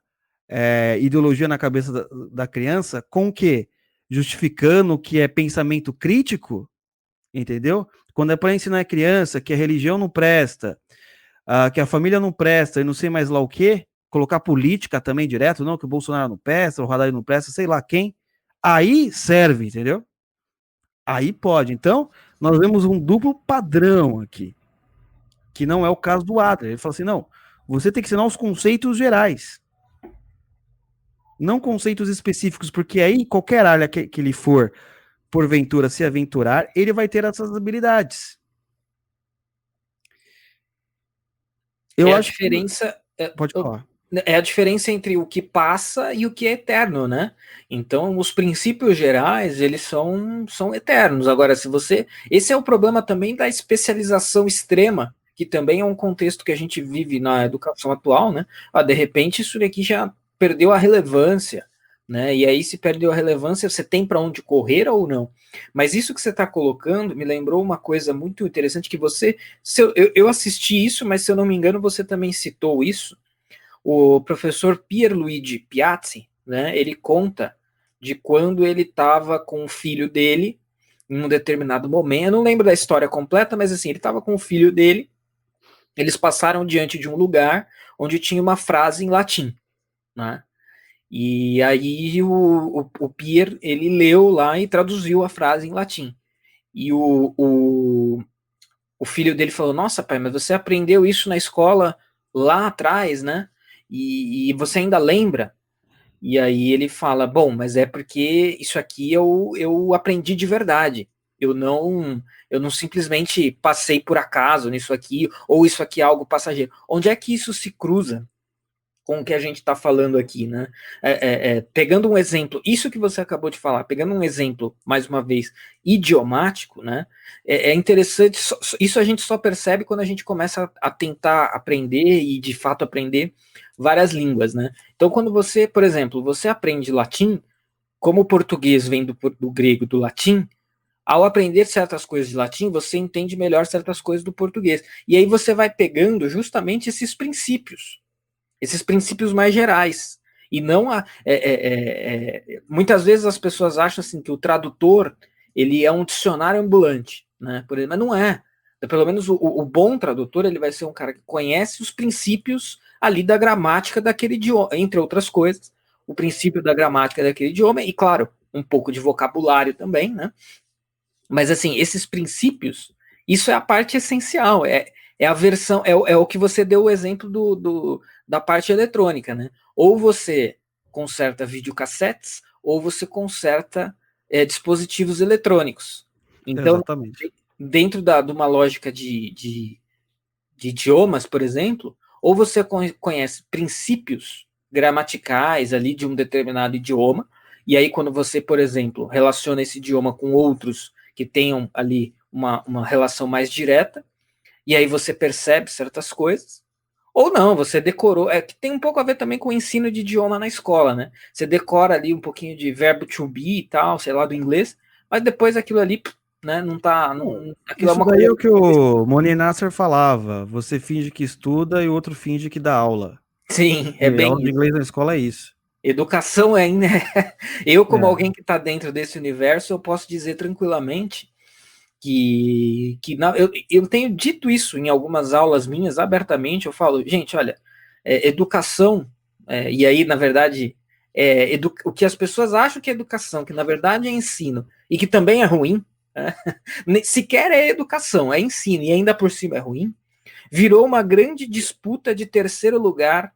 ideologia na cabeça da criança, com o quê? Justificando que é pensamento crítico, entendeu? Quando é para ensinar a criança que a religião não presta, que a família não presta e não sei mais lá o quê, colocar política também direto, não, que o Bolsonaro não presta, o Haddad não presta, sei lá quem, aí serve, entendeu? Aí pode. Então, nós vemos um duplo padrão aqui, que não é o caso do Adler. Ele fala assim, não, você tem que ensinar os conceitos gerais, não conceitos específicos, porque aí qualquer área que ele for, porventura, se aventurar, ele vai ter essas habilidades. Eu acho a diferença. Pode falar. É a diferença entre o que passa e o que é eterno, né? Então, os princípios gerais, eles são eternos. Agora, se você... Esse é o problema também da especialização extrema, que também é um contexto que a gente vive na educação atual, né? De repente, isso daqui já perdeu a relevância, né? E aí, se perdeu a relevância, você tem para onde correr ou não? Mas isso que você está colocando me lembrou uma coisa muito interessante que você... Eu assisti isso, mas se eu não me engano, você também citou isso. O professor Pierluigi Piazzi, né, ele conta de quando ele estava com o filho dele em um determinado momento, eu não lembro da história completa, mas assim, ele estava com o filho dele, eles passaram diante de um lugar onde tinha uma frase em latim, né, e aí o Pier, ele leu lá e traduziu a frase em latim, e o filho dele falou, nossa pai, mas você aprendeu isso na escola lá atrás, né, e você ainda lembra? E aí ele fala, bom, mas é porque isso aqui eu aprendi de verdade. Eu não simplesmente passei por acaso nisso aqui, ou isso aqui é algo passageiro. Onde é que isso se cruza com o que a gente está falando aqui, né? Pegando um exemplo, isso que você acabou de falar, pegando um exemplo, mais uma vez, idiomático, né? É interessante, isso a gente só percebe quando a gente começa a tentar aprender e, de fato, aprender várias línguas, né? Então, quando você, por exemplo, você aprende latim, como o português vem do grego, do latim, ao aprender certas coisas de latim, você entende melhor certas coisas do português. E aí você vai pegando justamente esses princípios mais gerais. E não muitas vezes as pessoas acham assim que o tradutor ele é um dicionário ambulante, né? Por exemplo, mas não é. Pelo menos o bom tradutor ele vai ser um cara que conhece os princípios ali da gramática daquele idioma, entre outras coisas, o princípio da gramática daquele idioma e, claro, um pouco de vocabulário também, né? Mas assim, esses princípios, isso é a parte essencial, é a versão, é o que você deu o exemplo da parte eletrônica, né? Ou você conserta videocassetes, ou você conserta dispositivos eletrônicos. Então, exatamente, dentro de uma lógica de idiomas, por exemplo, ou você conhece princípios gramaticais ali de um determinado idioma, e aí quando você, por exemplo, relaciona esse idioma com outros que tenham ali uma relação mais direta, e aí você percebe certas coisas, ou não, você decorou, que tem um pouco a ver também com o ensino de idioma na escola, né? Você decora ali um pouquinho de verbo to be e tal, sei lá, do inglês, mas depois aquilo ali, né, não tá... aquilo isso daí é o que o Moni Nasser falava, você finge que estuda e o outro finge que dá aula. Sim, E bem aula de isso. inglês na escola é isso. Educação é, né? Eu, como alguém que está dentro desse universo, eu posso dizer tranquilamente que eu tenho dito isso em algumas aulas minhas abertamente. Eu falo, gente, olha, educação, e aí, na verdade, o que as pessoas acham que é educação, que na verdade é ensino, e que também é ruim, sequer é educação, é ensino, e ainda por cima é ruim, virou uma grande disputa de terceiro lugar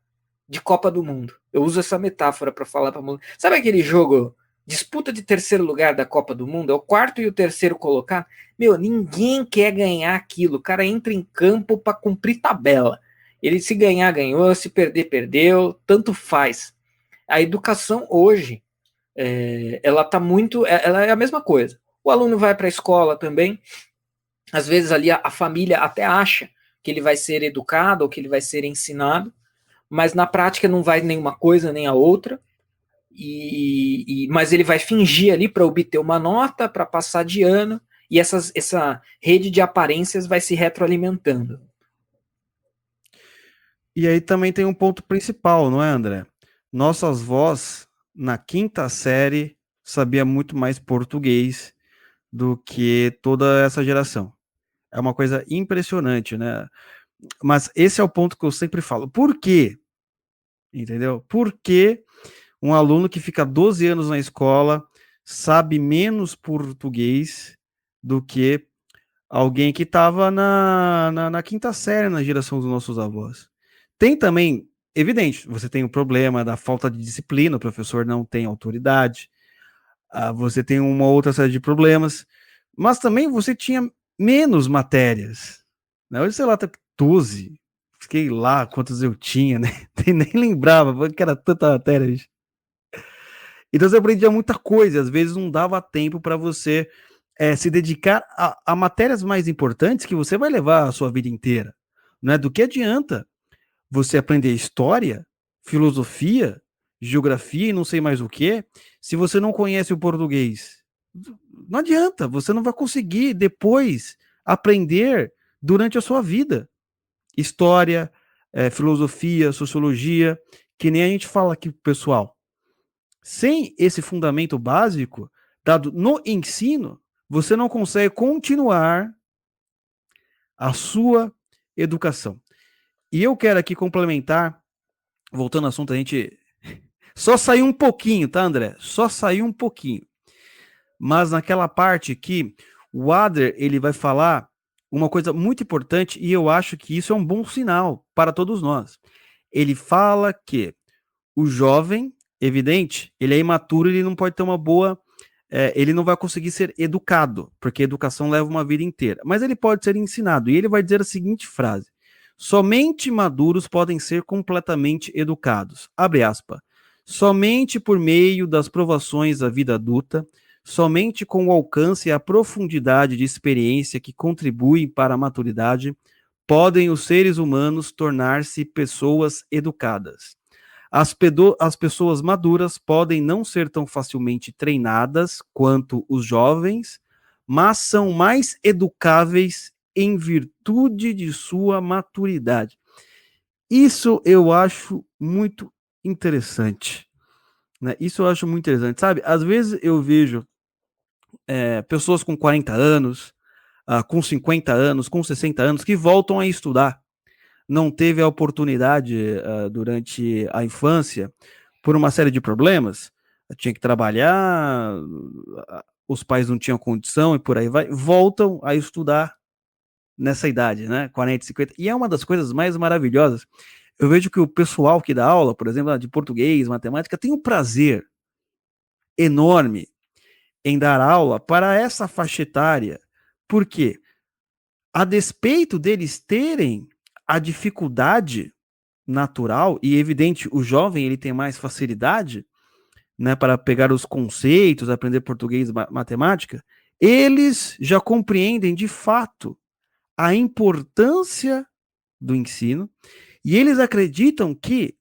de Copa do Mundo. Eu uso essa metáfora para falar para mundo. Sabe aquele jogo, disputa de terceiro lugar da Copa do Mundo? É o quarto e o terceiro colocado. Meu, ninguém quer ganhar aquilo. O cara entra em campo para cumprir tabela. Ele se ganhar, ganhou, se perder, perdeu, tanto faz. A educação hoje, ela tá muito... Ela é a mesma coisa. O aluno vai para a escola também, às vezes ali a família até acha que ele vai ser educado ou que ele vai ser ensinado, mas na prática não vai nenhuma coisa nem a outra, mas ele vai fingir ali para obter uma nota, para passar de ano, e essa rede de aparências vai se retroalimentando. E aí também tem um ponto principal, não é, André? Nossas avós, na 5ª série, sabia muito mais português do que toda essa geração. É uma coisa impressionante, né? Mas esse é o ponto que eu sempre falo. Por quê? Entendeu? Por que um aluno que fica 12 anos na escola sabe menos português do que alguém que estava na 5ª série, na geração dos nossos avós? Tem também, evidente, você tem o problema da falta de disciplina, o professor não tem autoridade, você tem uma outra série de problemas, mas também você tinha menos matérias. Né? Hoje, sei lá, tá 12, fiquei lá quantos eu tinha, né? Nem lembrava, que era tanta matéria, gente. Então você aprendia muita coisa, às vezes não dava tempo para você se dedicar a matérias mais importantes que você vai levar a sua vida inteira. Né? Do que adianta você aprender história, filosofia, geografia e não sei mais o que, se você não conhece o português? Não adianta, você não vai conseguir depois aprender durante a sua vida. História, filosofia, sociologia, que nem a gente fala aqui pro pessoal. Sem esse fundamento básico, dado no ensino, você não consegue continuar a sua educação. E eu quero aqui complementar, voltando ao assunto, a gente só saiu um pouquinho, tá, André? Só saiu um pouquinho. Mas naquela parte que o Adler, ele vai falar uma coisa muito importante, e eu acho que isso é um bom sinal para todos nós. Ele fala que o jovem, evidente, ele é imaturo, ele não pode ter uma boa... ele não vai conseguir ser educado, porque a educação leva uma vida inteira. Mas ele pode ser ensinado, e ele vai dizer a seguinte frase: somente maduros podem ser completamente educados. Abre aspas. Somente por meio das provações da vida adulta, somente com o alcance e a profundidade de experiência que contribuem para a maturidade, podem os seres humanos tornar-se pessoas educadas. As pessoas maduras podem não ser tão facilmente treinadas quanto os jovens, mas são mais educáveis em virtude de sua maturidade. Isso eu acho muito interessante. Né? Isso eu acho muito interessante. Sabe, às vezes eu vejo pessoas com 40 anos, com 50 anos, com 60 anos, que voltam a estudar. Não teve a oportunidade durante a infância, por uma série de problemas, tinha que trabalhar, os pais não tinham condição e por aí vai, voltam a estudar nessa idade, né, 40, 50, e é uma das coisas mais maravilhosas. Eu vejo que o pessoal que dá aula, por exemplo, de português, matemática, tem um prazer enorme em dar aula para essa faixa etária, porque a despeito deles terem a dificuldade natural, e evidente, o jovem ele tem mais facilidade, né, para pegar os conceitos, aprender português, matemática, eles já compreendem de fato a importância do ensino, e eles acreditam que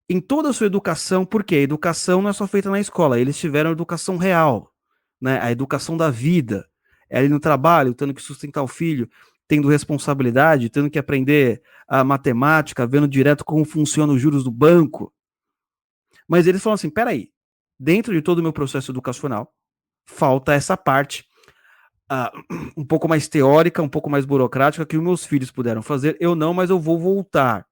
em toda a sua educação, porque a educação não é só feita na escola, eles tiveram educação real, né, a educação da vida, é ali no trabalho, tendo que sustentar o filho, tendo responsabilidade, tendo que aprender a matemática, vendo direto como funcionam os juros do banco. Mas eles falam assim, peraí, dentro de todo o meu processo educacional, falta essa parte um pouco mais teórica, um pouco mais burocrática, que os meus filhos puderam fazer, eu não, mas eu vou voltar.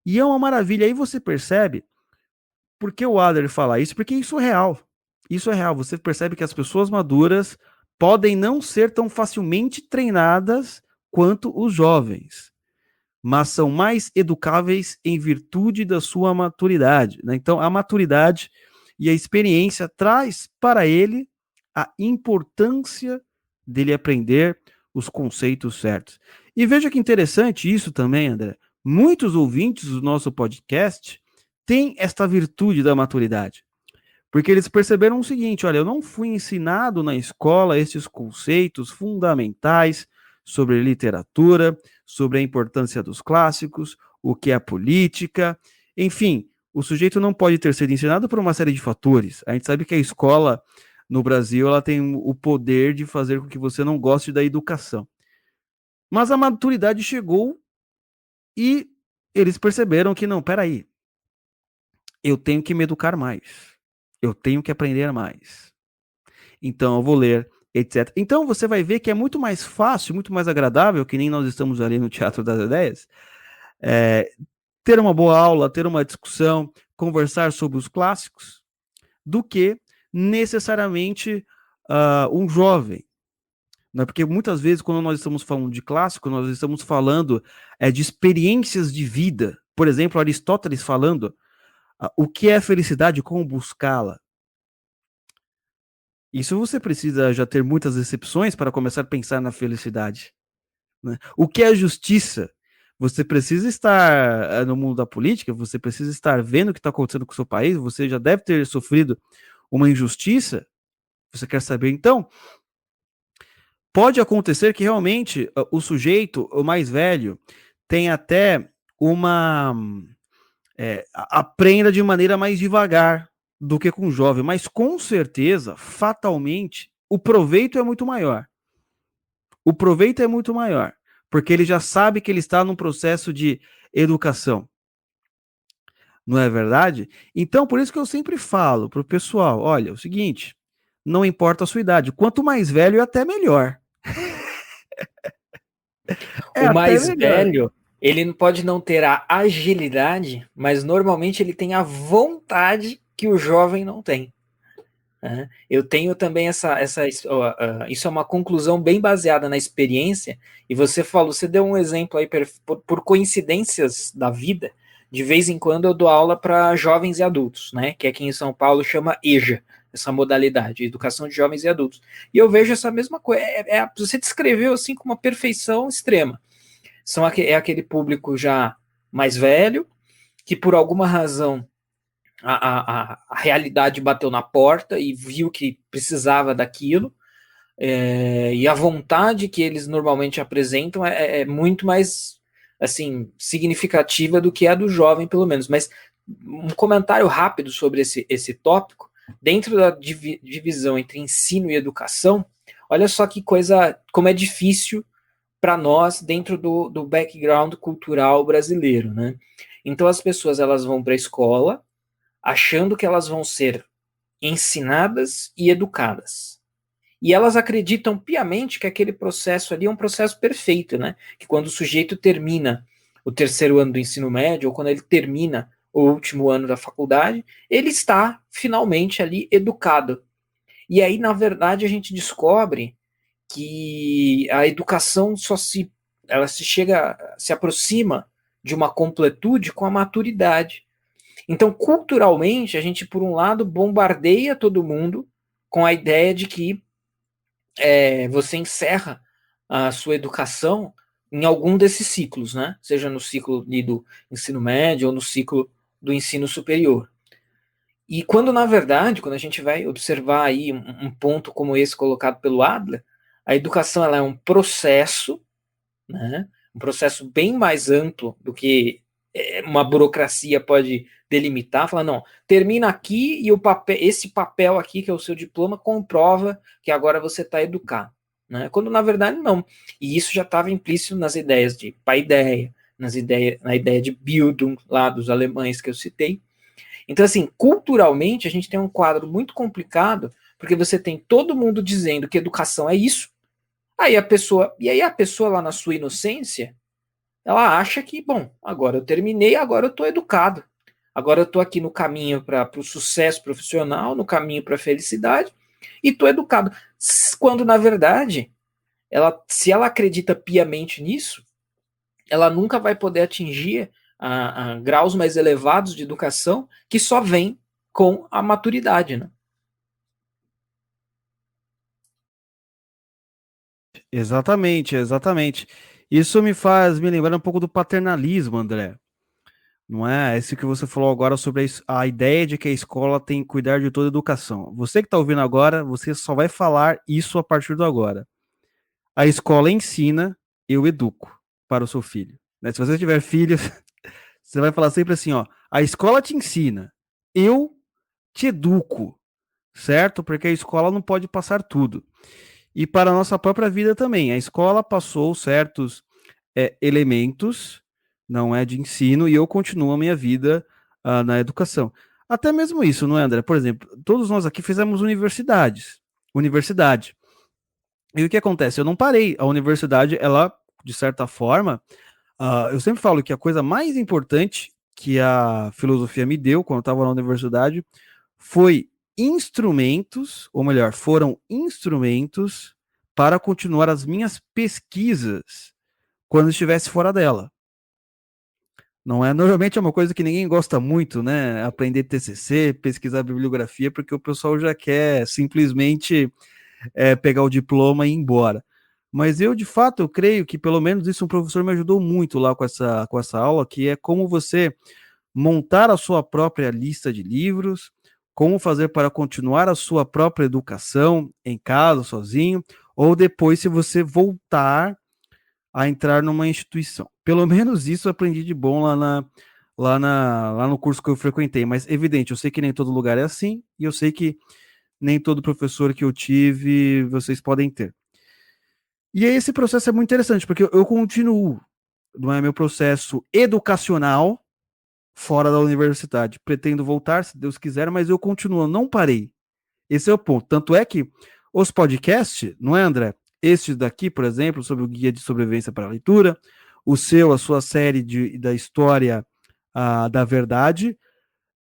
E é uma maravilha, aí você percebe, por que o Adler fala isso? Porque isso é real. Isso é real, você percebe que as pessoas maduras podem não ser tão facilmente treinadas quanto os jovens, mas são mais educáveis em virtude da sua maturidade. Né? Então, a maturidade e a experiência traz para ele a importância dele aprender os conceitos certos. E veja que interessante isso também, André. Muitos ouvintes do nosso podcast têm esta virtude da maturidade. Porque eles perceberam o seguinte, olha, eu não fui ensinado na escola esses conceitos fundamentais sobre literatura, sobre a importância dos clássicos, o que é a política, enfim, o sujeito não pode ter sido ensinado por uma série de fatores. A gente sabe que a escola no Brasil ela tem o poder de fazer com que você não goste da educação. Mas a maturidade chegou e eles perceberam que não, peraí, eu tenho que me educar mais, eu tenho que aprender mais. Então eu vou ler, etc. Então você vai ver que é muito mais fácil, muito mais agradável, que nem nós estamos ali no Teatro das Ideias, ter uma boa aula, ter uma discussão, conversar sobre os clássicos, do que necessariamente um jovem. Não é? Porque muitas vezes, quando nós estamos falando de clássico, nós estamos falando de experiências de vida. Por exemplo, Aristóteles falando o que é felicidade, como buscá-la. Isso você precisa já ter muitas exceções para começar a pensar na felicidade. Né? O que é justiça? Você precisa estar no mundo da política, você precisa estar vendo o que está acontecendo com o seu país, você já deve ter sofrido uma injustiça. Você quer saber? Então, pode acontecer que realmente o sujeito, o mais velho, tenha até uma... aprenda de maneira mais devagar do que com o jovem, mas com certeza, fatalmente, o proveito é muito maior. O proveito é muito maior, porque ele já sabe que ele está num processo de educação. Não é verdade? Então, por isso que eu sempre falo para o pessoal, olha, é o seguinte, não importa a sua idade, quanto mais velho, é até melhor. O mais velho, ele pode não ter a agilidade, mas normalmente ele tem a vontade que o jovem não tem. Eu tenho também isso é uma conclusão bem baseada na experiência, e você deu um exemplo aí por coincidências da vida. De vez em quando eu dou aula para jovens e adultos, né? Que aqui em São Paulo chama EJA, essa modalidade, Educação de Jovens e Adultos. E eu vejo essa mesma coisa. Você descreveu assim com uma perfeição extrema. É aquele público já mais velho, que por alguma razão a realidade bateu na porta e viu que precisava daquilo, e a vontade que eles normalmente apresentam é muito mais assim significativa do que a do jovem, pelo menos. Mas um comentário rápido sobre esse tópico, dentro da divisão entre ensino e educação, olha só que coisa, como é difícil para nós dentro do background cultural brasileiro, né? Então as pessoas elas vão para a escola achando que elas vão ser ensinadas e educadas. E elas acreditam piamente que aquele processo ali é um processo perfeito, né? Que quando o sujeito termina o terceiro ano do ensino médio, ou quando ele termina o último ano da faculdade, ele está finalmente ali educado. E aí, na verdade, a gente descobre que a educação se aproxima de uma completude com a maturidade. Então, culturalmente, a gente, por um lado, bombardeia todo mundo com a ideia de que você encerra a sua educação em algum desses ciclos, né? Seja no ciclo do ensino médio ou no ciclo do ensino superior. E quando, na verdade, quando a gente vai observar aí um ponto como esse colocado pelo Adler, a educação ela é um processo, né? Um processo bem mais amplo do que uma burocracia pode delimitar, falar, não, termina aqui e esse papel aqui, que é o seu diploma, comprova que agora você está educado. Né? Quando, na verdade, não. E isso já estava implícito nas ideias de Paideia, na ideia de Bildung, lá dos alemães que eu citei. Então, assim, culturalmente, a gente tem um quadro muito complicado, porque você tem todo mundo dizendo que educação é isso, aí a pessoa lá na sua inocência, ela acha que, bom, agora eu terminei, agora eu estou educado. Agora eu estou aqui no caminho para o sucesso profissional, no caminho para a felicidade, e estou educado. Quando, na verdade, se ela acredita piamente nisso, ela nunca vai poder atingir a graus mais elevados de educação, que só vem com a maturidade, né? Exatamente, exatamente. Isso me faz me lembrar um pouco do paternalismo, André. Não é? Esse que você falou agora sobre a ideia de que a escola tem que cuidar de toda a educação. Você que está ouvindo agora, você só vai falar isso a partir do agora. A escola ensina, eu educo para o seu filho. Né? Se você tiver filhos, Você vai falar sempre assim, ó, a escola te ensina, eu te educo, certo? Porque a escola não pode passar tudo. E para a nossa própria vida também, a escola passou certos elementos, não é de ensino, e eu continuo a minha vida na educação. Até mesmo isso, não é, André? Por exemplo, todos nós aqui fizemos universidade. E o que acontece? Eu não parei. A universidade, ela, de certa forma, eu sempre falo que a coisa mais importante que a filosofia me deu quando eu estava na universidade foi instrumentos, ou melhor, foram instrumentos para continuar as minhas pesquisas quando estivesse fora dela. Não é? Normalmente é uma coisa que ninguém gosta muito, né? Aprender TCC, pesquisar bibliografia, porque o pessoal já quer simplesmente pegar o diploma e ir embora. Mas eu, de fato, eu creio que pelo menos isso um professor me ajudou muito lá com essa aula, que é como você montar a sua própria lista de livros, como fazer para continuar a sua própria educação em casa, sozinho, ou depois se você voltar a entrar numa instituição. Pelo menos isso eu aprendi de bom lá no curso que eu frequentei. Mas, evidente, eu sei que nem todo lugar é assim, e eu sei que nem todo professor que eu tive vocês podem ter. E aí esse processo é muito interessante, porque eu continuo, não é meu processo educacional fora da universidade. Pretendo voltar, se Deus quiser, mas eu continuo, não parei. Esse é o ponto. Tanto é que os podcasts, não é, André? Este daqui, por exemplo, sobre o Guia de Sobrevivência para a Leitura, a sua série da história da verdade,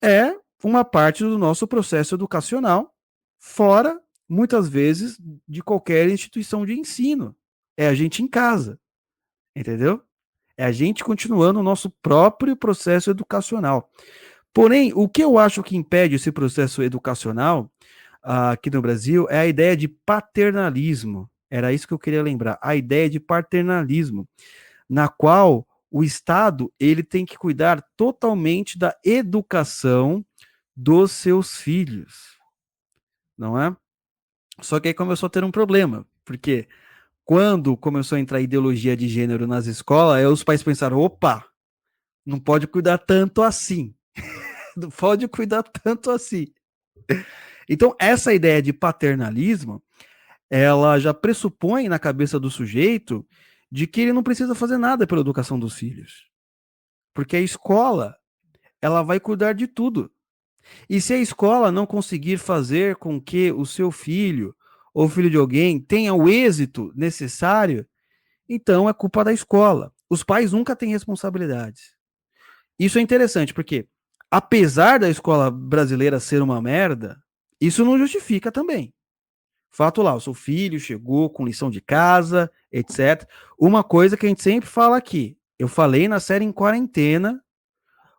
é uma parte do nosso processo educacional, fora, muitas vezes, de qualquer instituição de ensino. É a gente em casa, entendeu? É a gente continuando o nosso próprio processo educacional. Porém, o que eu acho que impede esse processo educacional aqui no Brasil é a ideia de paternalismo. Era isso que eu queria lembrar, a ideia de paternalismo, na qual o Estado ele tem que cuidar totalmente da educação dos seus filhos, não é? Só que aí começou a ter um problema, porque quando começou a entrar ideologia de gênero nas escolas, aí os pais pensaram, opa, não pode cuidar tanto assim, não pode cuidar tanto assim. Então, essa ideia de paternalismo, ela já pressupõe na cabeça do sujeito de que ele não precisa fazer nada pela educação dos filhos. Porque a escola, ela vai cuidar de tudo. E se a escola não conseguir fazer com que o seu filho ou filho de alguém tenha o êxito necessário, então é culpa da escola. Os pais nunca têm responsabilidades. Isso é interessante, porque apesar da escola brasileira ser uma merda, isso não justifica também. Fato lá, o seu filho chegou com lição de casa, etc. Uma coisa que a gente sempre fala aqui, eu falei na série Em Quarentena,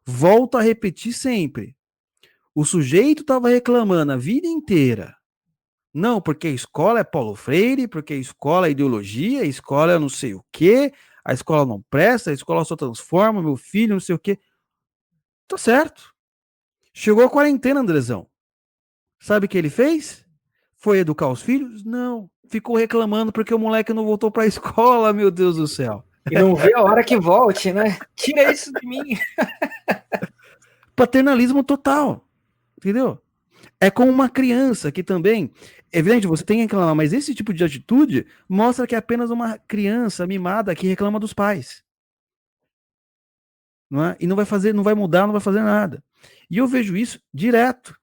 volto a repetir sempre. O sujeito estava reclamando a vida inteira. Não, porque a escola é Paulo Freire, porque a escola é ideologia, a escola é não sei o quê, a escola não presta, a escola só transforma, meu filho, não sei o quê. Tá certo. Chegou a quarentena, Andrezão. Sabe o que ele fez? Foi educar os filhos? Não. Ficou reclamando porque o moleque não voltou para a escola, meu Deus do céu. E não vê a hora que volte, né? Tira isso de mim. Paternalismo total. Entendeu? É como uma criança que também, é evidente, você tem que reclamar, mas esse tipo de atitude mostra que é apenas uma criança mimada que reclama dos pais. Não é? E não vai fazer, não vai mudar, não vai fazer nada. E eu vejo isso direto.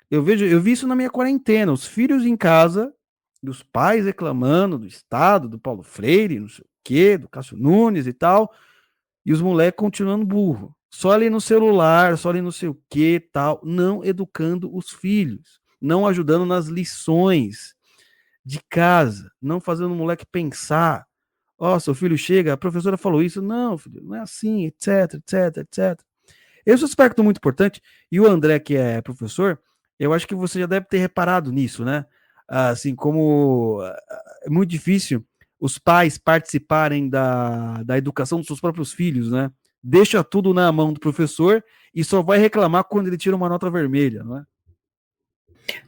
Eu vi isso na minha quarentena, os filhos em casa, dos pais reclamando do Estado, do Paulo Freire, não sei o quê, do Cássio Nunes e tal, e os moleques continuando burro. Só ali no celular, só ali não sei o que, tal, não educando os filhos, não ajudando nas lições de casa, não fazendo o moleque pensar. Ó, seu filho chega, a professora falou isso. Não, filho, não é assim, etc, etc, etc. Esse é um aspecto muito importante, e o André, que é professor, eu acho que você já deve ter reparado nisso, né? Assim, como é muito difícil os pais participarem da educação dos seus próprios filhos, né? Deixa tudo na mão do professor e só vai reclamar quando ele tira uma nota vermelha, não é?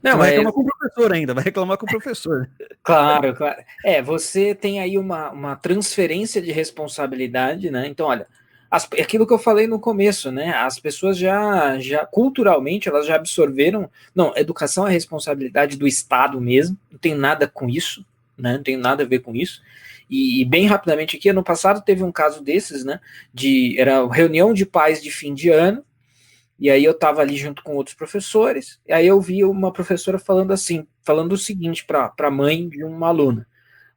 Não, Você vai mas... reclamar com o professor ainda, vai reclamar com o professor. Claro, claro. Você tem aí uma transferência de responsabilidade, né? Então, olha, aquilo que eu falei no começo, né? As pessoas já culturalmente elas já absorveram. Não, educação é responsabilidade do Estado mesmo, não tem nada com isso, né? Não tem nada a ver com isso. E bem rapidamente aqui, ano passado teve um caso desses, né? Era reunião de pais de fim de ano, e aí eu estava ali junto com outros professores, e aí eu vi uma professora falando assim, falando o seguinte para a mãe de uma aluna: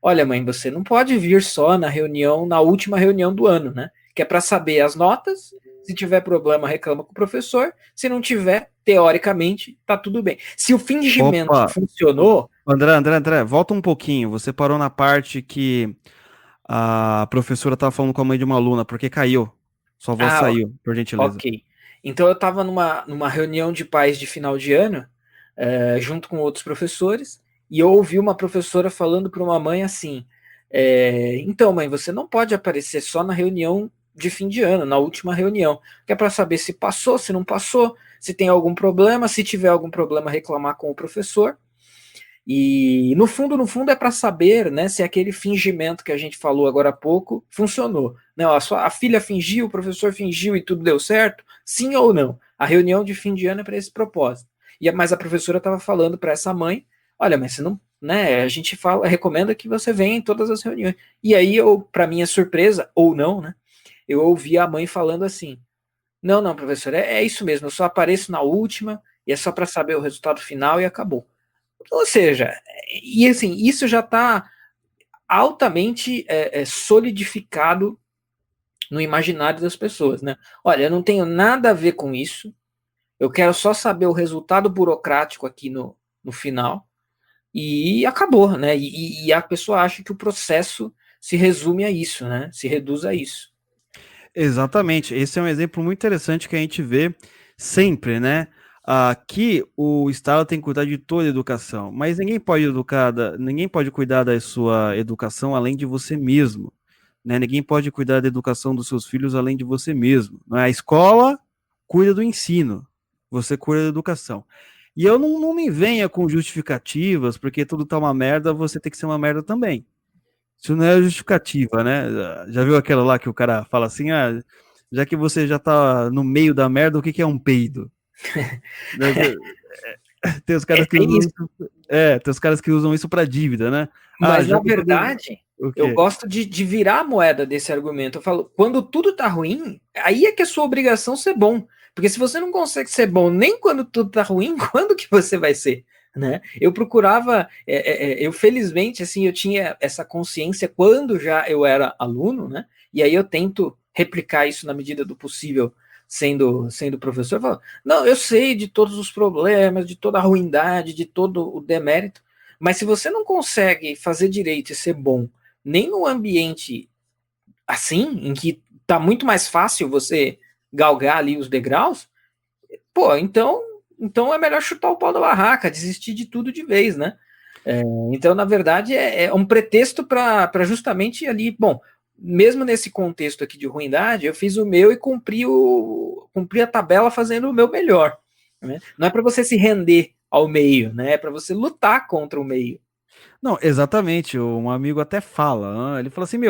olha, mãe, você não pode vir só na reunião, na última reunião do ano, né? Que é para saber as notas. Se tiver problema, reclama com o professor. Se não tiver, teoricamente, tá tudo bem. Se o fingimento Opa, funcionou. André, volta um pouquinho. Você parou na parte que a professora estava falando com a mãe de uma aluna, porque caiu. Sua voz Ah, saiu, por gentileza. ok. Então eu estava numa reunião de pais de final de ano, junto com outros professores, e eu ouvi uma professora falando para uma mãe assim: então, mãe, você não pode aparecer só na reunião de fim de ano, na última reunião, que é para saber se passou, se não passou, se tem algum problema, se tiver algum problema, reclamar com o professor. E no fundo é para saber, né, se aquele fingimento que a gente falou agora há pouco funcionou. Né? A filha fingiu, o professor fingiu e tudo deu certo? Sim ou não? A reunião de fim de ano é para esse propósito. Mas a professora estava falando para essa mãe: olha, mas você não, né, a gente recomenda que você venha em todas as reuniões. E aí para minha surpresa, ou não, né, eu ouvi a mãe falando assim: não, professor, é isso mesmo, eu só apareço na última e é só para saber o resultado final e acabou. Ou seja, e assim, isso já está altamente solidificado no imaginário das pessoas, né? Olha, eu não tenho nada a ver com isso, eu quero só saber o resultado burocrático aqui no final, e acabou, né? E a pessoa acha que o processo se resume a isso, né? Se reduz a isso. Exatamente. Esse é um exemplo muito interessante que a gente vê sempre, né? Aqui o Estado tem que cuidar de toda a educação, mas ninguém pode cuidar da sua educação além de você mesmo, né? Ninguém pode cuidar da educação dos seus filhos além de você mesmo. Não é? A escola cuida do ensino, você cuida da educação. E eu não me venha com justificativas, porque tudo tá uma merda, você tem que ser uma merda também. Isso não é justificativa, né? Já viu aquela lá que o cara fala assim: já que você já tá no meio da merda, o que é um peido? Tem os caras que usam isso. Tem os caras que usam isso para dívida, né? Mas Já na que eu tô... verdade, eu gosto de virar a moeda desse argumento. Eu falo: quando tudo tá ruim, aí é que é sua obrigação ser bom. Porque se você não consegue ser bom nem quando tudo tá ruim, quando que você vai ser? Né? Eu procurava, eu felizmente, assim, eu tinha essa consciência quando já eu era aluno, né? E aí eu tento replicar isso na medida do possível, sendo professor. Eu falo: não, eu sei de todos os problemas, de toda a ruindade, de todo o demérito, mas se você não consegue fazer direito e ser bom, nem no ambiente assim, em que tá muito mais fácil você galgar ali os degraus, pô, então é melhor chutar o pau da barraca, desistir de tudo de vez, né? Então, na verdade, é um pretexto para justamente ali, bom, mesmo nesse contexto aqui de ruindade, eu fiz o meu e cumpri a tabela fazendo o meu melhor. Né? Não é para você se render ao meio, né? É para você lutar contra o meio. Não, exatamente. Um amigo até fala, ele fala assim,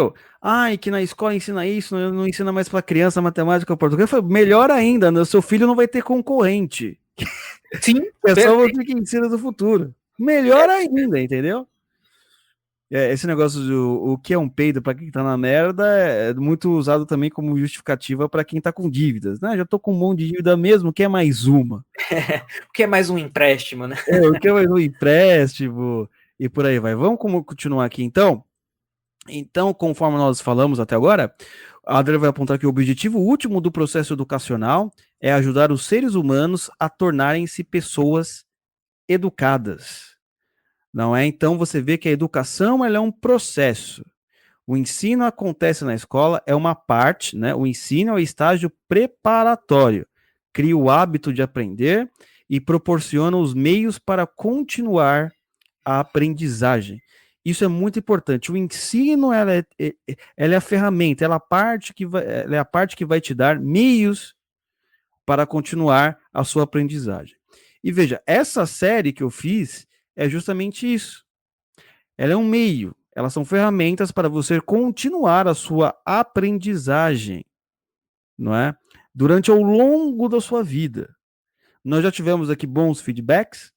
que na escola ensina isso, não ensina mais para criança matemática ou português. Eu falei: melhor ainda, né? Seu filho não vai ter concorrente. Sim, É só você que ensina do futuro. Melhor ainda, entendeu? Esse negócio o que é um peido para quem tá na merda é muito usado também como justificativa para quem tá com dívidas, né? Já tô com um monte de dívida mesmo, quer mais uma? O que é mais um empréstimo, né? O que é mais um empréstimo? E por aí vai. Vamos continuar aqui então? Então, conforme nós falamos até agora, a Adler vai apontar que o objetivo último do processo educacional é ajudar os seres humanos a tornarem-se pessoas educadas. Não é? Então você vê que a educação ela é um processo. O ensino acontece na escola, é uma parte, né? O ensino é o estágio preparatório. Cria o hábito de aprender e proporciona os meios para continuar a aprendizagem. Isso é muito importante. O ensino ela é a ferramenta, ela é a parte que vai te dar meios para continuar a sua aprendizagem. E veja, essa série que eu fiz é justamente isso. Ela é um meio, elas são ferramentas para você continuar a sua aprendizagem. não é? Durante ao longo da sua vida. Nós já tivemos aqui bons feedbacks,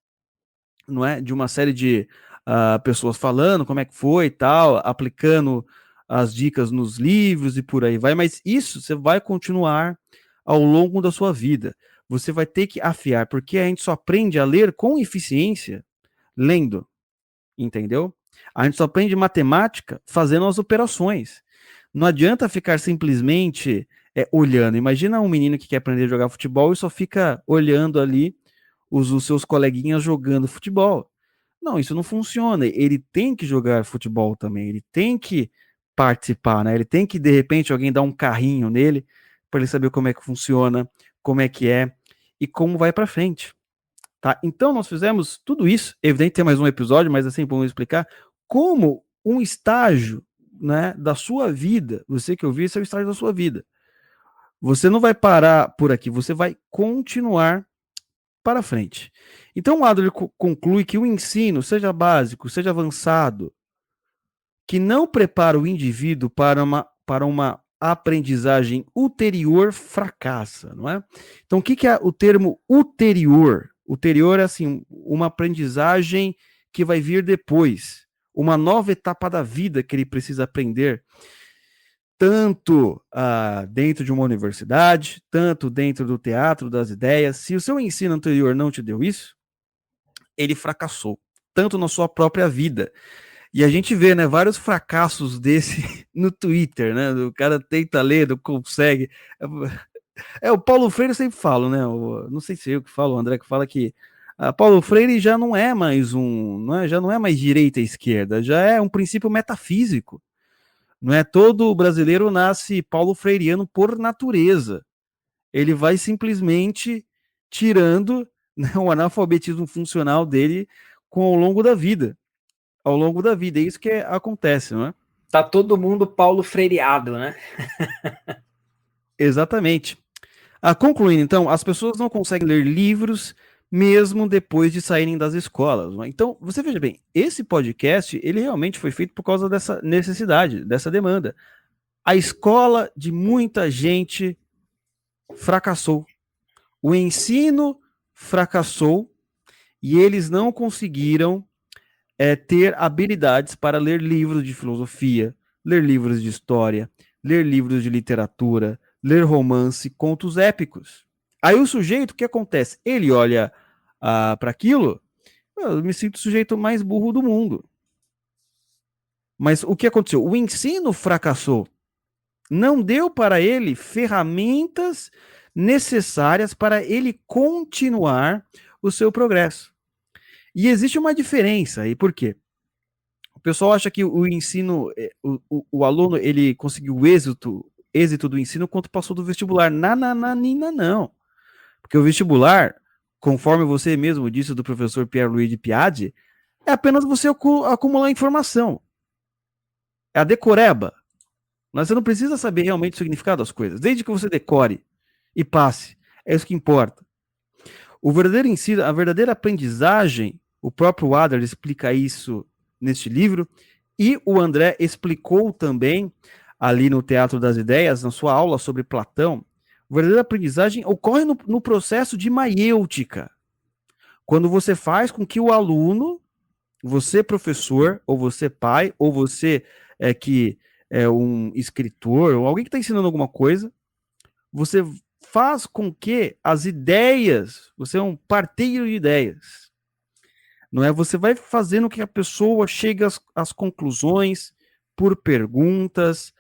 não é? De uma série de pessoas falando como é que foi e tal, aplicando as dicas nos livros e por aí vai, mas isso você vai continuar ao longo da sua vida. Você vai ter que afiar, porque a gente só aprende a ler com eficiência lendo, entendeu? A gente só aprende matemática fazendo as operações. Não adianta ficar simplesmente olhando. Imagina um menino que quer aprender a jogar futebol e só fica olhando ali os seus coleguinhas jogando futebol. Não, isso não funciona. Ele tem que jogar futebol também. Ele tem que participar, né? Ele tem que, de repente, alguém dar um carrinho nele para ele saber como é que funciona, como é que é e como vai para frente. Tá? Então, nós fizemos tudo isso. Evidente, tem mais um episódio, mas assim, vamos explicar como um estágio, né, da sua vida. Você que ouviu, esse é o estágio da sua vida. Você não vai parar por aqui, você vai continuar para frente. Então, o Adler conclui que o ensino, seja básico, seja avançado, que não prepara o indivíduo para uma aprendizagem ulterior, fracassa, não é? Então, o que é o termo ulterior? Ulterior é assim, uma aprendizagem que vai vir depois, uma nova etapa da vida que ele precisa aprender, tanto dentro de uma universidade, tanto dentro do teatro das ideias. Se o seu ensino anterior não te deu isso, ele fracassou, tanto na sua própria vida. E a gente vê, né, vários fracassos desse no Twitter, né? O cara tenta ler, não consegue. O Paulo Freire eu sempre falo, né? Não sei se eu que falo, o André que fala que Paulo Freire já não é mais já não é mais direita e esquerda, já é um princípio metafísico. Não é todo brasileiro nasce Paulo Freireano por natureza. Ele vai simplesmente tirando, né, o analfabetismo funcional dele ao longo da vida. Ao longo da vida, é isso que acontece, não é? Tá todo mundo Paulo Freireado, né? Exatamente. Concluindo, então, as pessoas não conseguem ler livros mesmo depois de saírem das escolas. Não é? Então, você veja bem, esse podcast, ele realmente foi feito por causa dessa necessidade, dessa demanda. A escola de muita gente fracassou. O ensino fracassou e eles não conseguiram ter habilidades para ler livros de filosofia, ler livros de história, ler livros de literatura, ler romance, contos épicos. Aí o sujeito, o que acontece? Ele olha para aquilo, eu me sinto o sujeito mais burro do mundo. Mas o que aconteceu? O ensino fracassou. Não deu para ele ferramentas necessárias para ele continuar o seu progresso. E existe uma diferença aí, por quê? O pessoal acha que o ensino, o aluno, ele conseguiu o êxito do ensino quando passou do vestibular. Não. Porque o vestibular, conforme você mesmo disse do professor Pierluigi Piade, é apenas você acumular informação. É a decoreba. Mas você não precisa saber realmente o significado das coisas, desde que você decore e passe. É isso que importa. O verdadeiro ensino, a verdadeira aprendizagem, o próprio Adler explica isso neste livro, e o André explicou também ali no Teatro das Ideias, na sua aula sobre Platão. A verdadeira aprendizagem ocorre no processo de maiêutica, quando você faz com que o aluno, você professor, ou você pai, ou você que é um escritor, ou alguém que está ensinando alguma coisa, você faz com que as ideias, você é um parteiro de ideias, não é? Você vai fazendo que a pessoa chegue às conclusões por perguntas,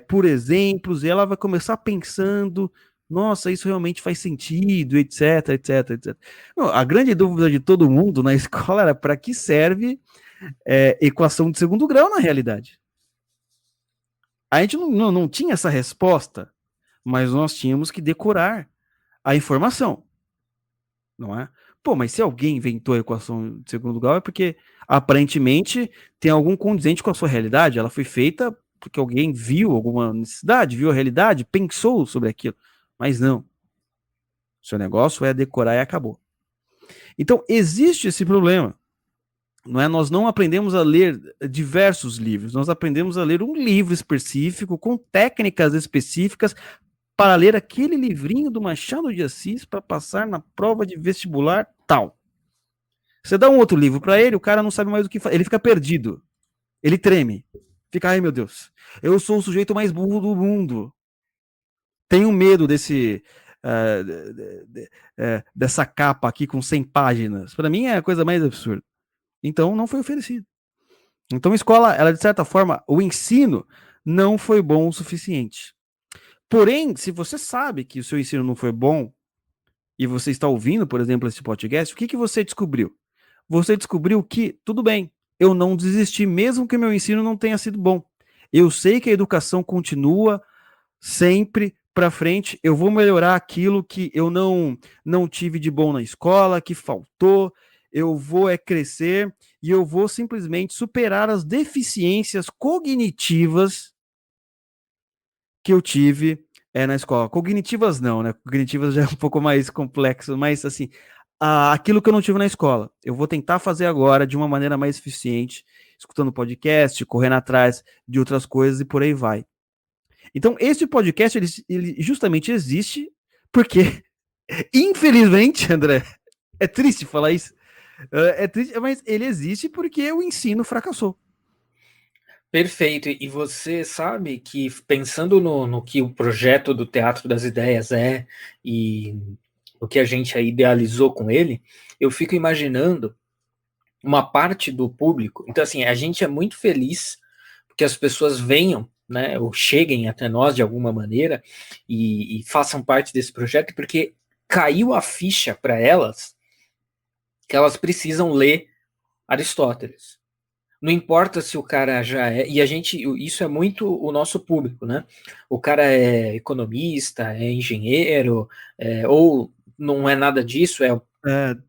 por exemplos, e ela vai começar pensando, nossa, isso realmente faz sentido, etc. Não, a grande dúvida de todo mundo na escola era para que serve equação de segundo grau na realidade. A gente não tinha essa resposta, mas nós tínhamos que decorar a informação, não é? Pô, mas se alguém inventou a equação de segundo grau é porque aparentemente tem algum condizente com a sua realidade, ela foi feita porque alguém viu alguma necessidade, viu a realidade, pensou sobre aquilo, mas não. Seu negócio é decorar e acabou. Então, existe esse problema, não é? Nós não aprendemos a ler diversos livros, nós aprendemos a ler um livro específico, com técnicas específicas, para ler aquele livrinho do Machado de Assis para passar na prova de vestibular tal. Você dá um outro livro para ele, o cara não sabe mais o que fazer, ele fica perdido, ele treme, fica, ai meu Deus, eu sou o sujeito mais burro do mundo. Tenho medo dessa capa aqui com 100 páginas. Para mim é a coisa mais absurda. Então não foi oferecido. Então a escola, ela de certa forma, o ensino não foi bom o suficiente. Porém, se você sabe que o seu ensino não foi bom e você está ouvindo, por exemplo, esse podcast, o que você descobriu? Você descobriu que, tudo bem, eu não desisti, mesmo que meu ensino não tenha sido bom. Eu sei que a educação continua sempre para frente, eu vou melhorar aquilo que eu não tive de bom na escola, que faltou, eu vou crescer e eu vou simplesmente superar as deficiências cognitivas que eu tive na escola. Cognitivas não, né? Cognitivas já é um pouco mais complexo, mas assim, aquilo que eu não tive na escola, eu vou tentar fazer agora de uma maneira mais eficiente, escutando podcast, correndo atrás de outras coisas e por aí vai. Então, esse podcast, ele justamente existe porque, infelizmente, André, é triste falar isso, é triste, mas ele existe porque o ensino fracassou. Perfeito, e você sabe que pensando no que o projeto do Teatro das Ideias é e o que a gente aí idealizou com ele, eu fico imaginando uma parte do público. Então, assim, a gente é muito feliz que as pessoas venham, né, ou cheguem até nós de alguma maneira e façam parte desse projeto, porque caiu a ficha para elas que elas precisam ler Aristóteles. Não importa se o cara já é, e a gente, isso é muito o nosso público, né? O cara é economista, é engenheiro, ou não é nada disso,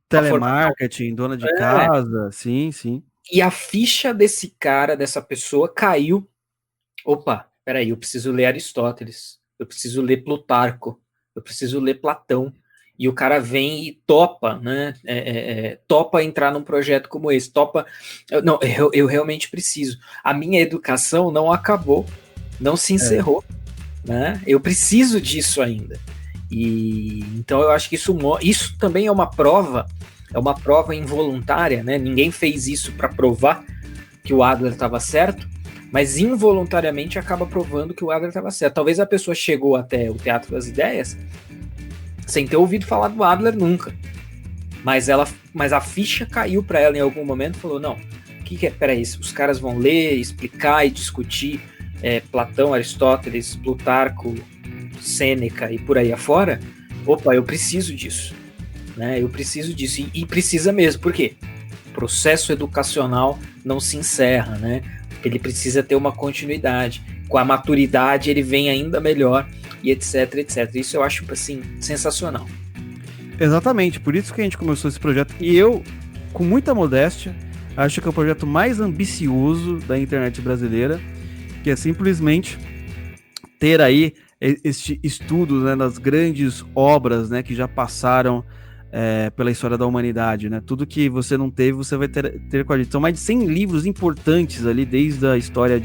telemarketing, dona de casa, sim. E a ficha desse cara, dessa pessoa, caiu. Opa, peraí, eu preciso ler Aristóteles, eu preciso ler Plutarco, eu preciso ler Platão. E o cara vem e topa, né? Topa entrar num projeto como esse, topa. Não, eu realmente preciso. A minha educação não acabou, não se encerrou, né? Eu preciso disso ainda. E então eu acho que isso também é uma prova involuntária, né? Ninguém fez isso para provar que o Adler estava certo, mas involuntariamente acaba provando que o Adler estava certo. Talvez a pessoa chegou até o Teatro das Ideias sem ter ouvido falar do Adler nunca, mas a ficha caiu para ela em algum momento e falou, não, o que é? Peraí, os caras vão ler, explicar e discutir Platão, Aristóteles, Plutarco, Sêneca e por aí afora. Opa, eu preciso disso, né? Eu preciso disso, e precisa mesmo, por quê? O processo educacional não se encerra, né? Ele precisa ter uma continuidade, com a maturidade ele vem ainda melhor, e etc. Isso eu acho, assim, sensacional. Exatamente, por isso que a gente começou esse projeto, e eu, com muita modéstia, acho que é o projeto mais ambicioso da internet brasileira, que é simplesmente ter aí este estudo, né, das grandes obras, né, que já passaram pela história da humanidade, né? Tudo que você não teve, você vai ter com a gente. São mais de 100 livros importantes ali, desde a história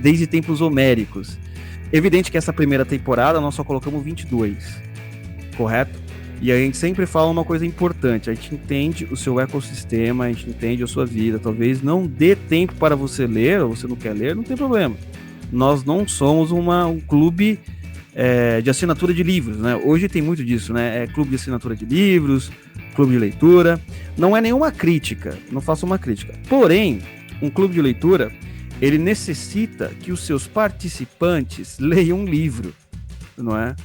desde tempos homéricos. Evidente que essa primeira temporada nós só colocamos 22, correto? E a gente sempre fala uma coisa importante, a gente entende o seu ecossistema, a gente entende a sua vida, talvez não dê tempo para você ler, ou você não quer ler, não tem problema. Nós não somos um clube de assinatura de livros, né? Hoje tem muito disso, né? Clube de assinatura de livros, clube de leitura, não é nenhuma crítica, não faço uma crítica. Porém, um clube de leitura, ele necessita que os seus participantes leiam um livro, não é?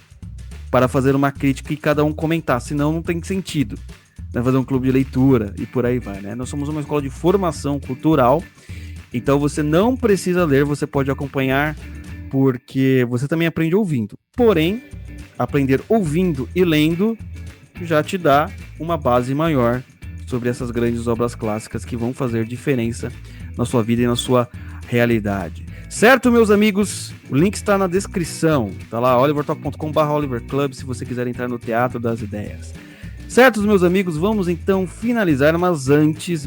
Para fazer uma crítica e cada um comentar, senão não tem sentido, né? Fazer um clube de leitura e por aí vai, né? Nós somos uma escola de formação cultural, então você não precisa ler, você pode acompanhar, porque você também aprende ouvindo. Porém, aprender ouvindo e lendo já te dá uma base maior sobre essas grandes obras clássicas que vão fazer diferença na sua vida e na sua realidade. Certo, meus amigos? O link está na descrição. Tá lá, olivertalk.com/oliverclub, se você quiser entrar no Teatro das Ideias. Certo, meus amigos? Vamos então finalizar, mas antes,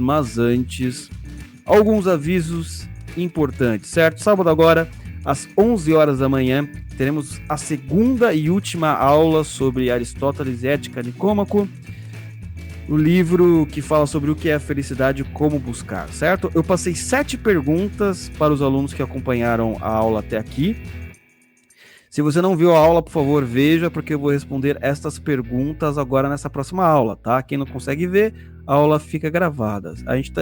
alguns avisos importantes, certo? Sábado agora, às 11 horas da manhã, teremos a segunda e última aula sobre Aristóteles e Ética Nicômaco, o livro que fala sobre o que é a felicidade e como buscar, certo? Eu passei 7 perguntas para os alunos que acompanharam a aula até aqui. Se você não viu a aula, por favor, veja, porque eu vou responder estas perguntas agora nessa próxima aula, tá? Quem não consegue ver, a aula fica gravada.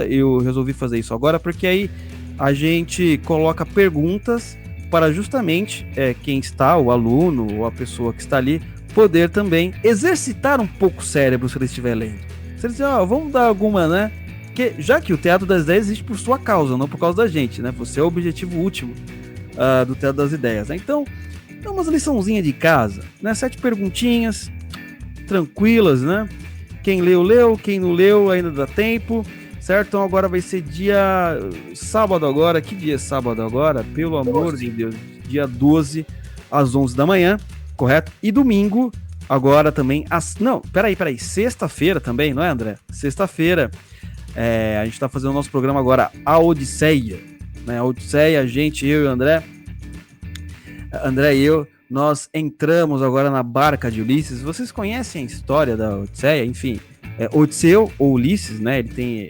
Eu resolvi fazer isso agora porque aí a gente coloca perguntas para justamente quem está, o aluno ou a pessoa que está ali, poder também exercitar um pouco o cérebro se ele estiver lendo. Se ele disser, vamos dar alguma, né? Porque já que o Teatro das Ideias existe por sua causa, não por causa da gente, né? Você é o objetivo último do Teatro das Ideias, né? Então, dá umas liçãozinha de casa, né? 7 perguntinhas, tranquilas, né? Quem leu, quem não leu, ainda dá tempo, certo? Então agora vai ser dia sábado agora. Que dia é sábado agora? Pelo amor de Deus. Dia 12, às 11 da manhã, correto? E domingo, agora também, não, peraí, sexta-feira também, não é, André? Sexta-feira, a gente tá fazendo o nosso programa agora, A Odisseia, né? A Odisseia, a gente, eu e o André e eu, nós entramos agora na barca de Ulisses. Vocês conhecem a história da Odisseia? Enfim, Odisseu ou Ulisses, né? Ele tem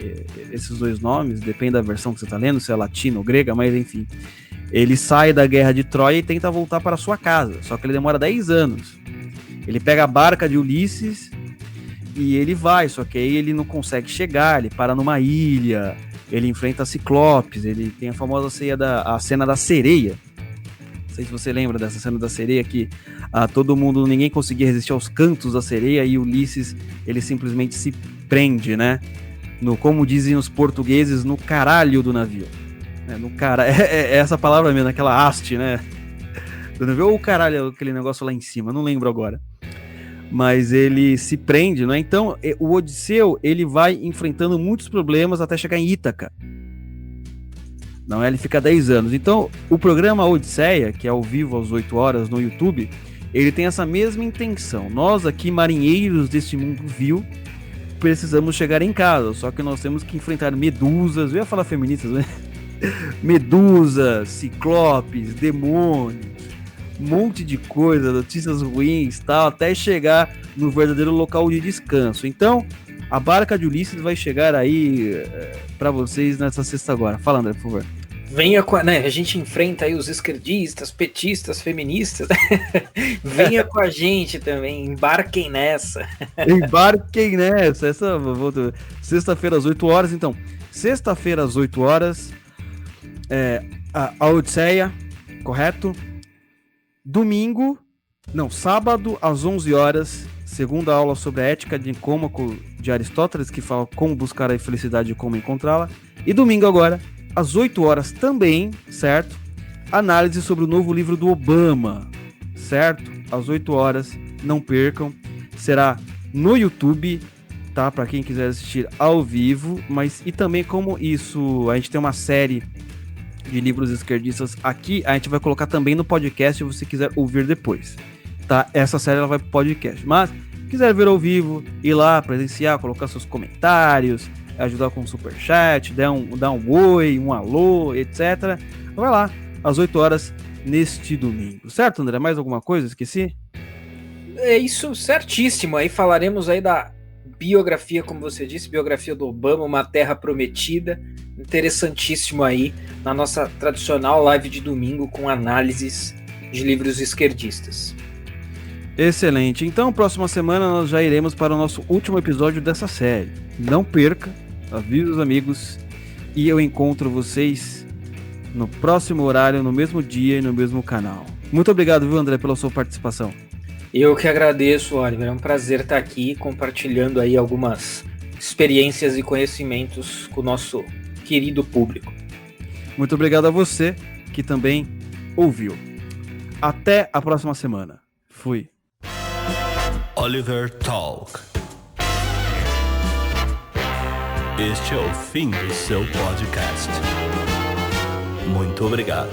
esses dois nomes, depende da versão que você tá lendo, se é latina ou grega, mas enfim. Ele sai da guerra de Troia e tenta voltar para sua casa, só que ele demora 10 anos. Ele pega a barca de Ulisses e ele vai, só que aí ele não consegue chegar, ele para numa ilha, ele enfrenta Ciclopes, ele tem a famosa cena da sereia. Não sei se você lembra dessa cena da sereia que ninguém conseguia resistir aos cantos da sereia e Ulisses, ele simplesmente se prende, né? Como dizem os portugueses, no caralho do navio. É essa palavra mesmo, aquela haste, né? Do navio, ou o caralho, aquele negócio lá em cima, não lembro agora. Mas ele se prende, né? Então, o Odisseu, ele vai enfrentando muitos problemas até chegar em Ítaca. Não, ele fica 10 anos. Então, o programa Odisseia, que é ao vivo às 8 horas no YouTube, ele tem essa mesma intenção. Nós aqui, marinheiros deste mundo vil, precisamos chegar em casa, só que nós temos que enfrentar medusas, eu ia falar feministas, né? Medusas, ciclopes, demônios, um monte de coisa, notícias ruins, tal, até chegar no verdadeiro local de descanso. Então, a barca de Ulisses vai chegar aí para vocês nessa sexta agora. Fala, André, por favor. Venha com a gente enfrenta aí os esquerdistas, petistas, feministas. Venha com a gente também, embarquem nessa. Embarquem nessa. Sexta-feira às 8 horas, então. Sexta-feira às 8 horas, a Odisseia, correto? Sábado às 11 horas, segunda aula sobre a ética de Nicômaco de Aristóteles, que fala como buscar a felicidade e como encontrá-la. E domingo agora, às 8 horas também, certo? Análise sobre o novo livro do Obama, certo? Às 8 horas, não percam. Será no YouTube, tá? Para quem quiser assistir ao vivo, e também como isso, a gente tem uma série de livros esquerdistas aqui, a gente vai colocar também no podcast se você quiser ouvir depois, tá? Essa série ela vai pro podcast, mas quiser ver ao vivo, ir lá, presenciar, colocar seus comentários, ajudar com o superchat, dar um oi, um alô, etc. Vai lá, às 8 horas neste domingo. Certo, André? Mais alguma coisa? Esqueci? É isso, certíssimo. Aí falaremos aí da biografia, como você disse, biografia do Obama, Uma Terra Prometida. Interessantíssimo aí na nossa tradicional live de domingo com análises de livros esquerdistas. Excelente. Então, próxima semana nós já iremos para o nosso último episódio dessa série. Não perca, avise os amigos e eu encontro vocês no próximo horário, no mesmo dia e no mesmo canal. Muito obrigado, viu, André, pela sua participação. Eu que agradeço, Oliver. É um prazer estar aqui compartilhando aí algumas experiências e conhecimentos com o nosso querido público. Muito obrigado a você que também ouviu. Até a próxima semana. Fui. Oliver Talk. Este é o fim do seu podcast. Muito obrigado.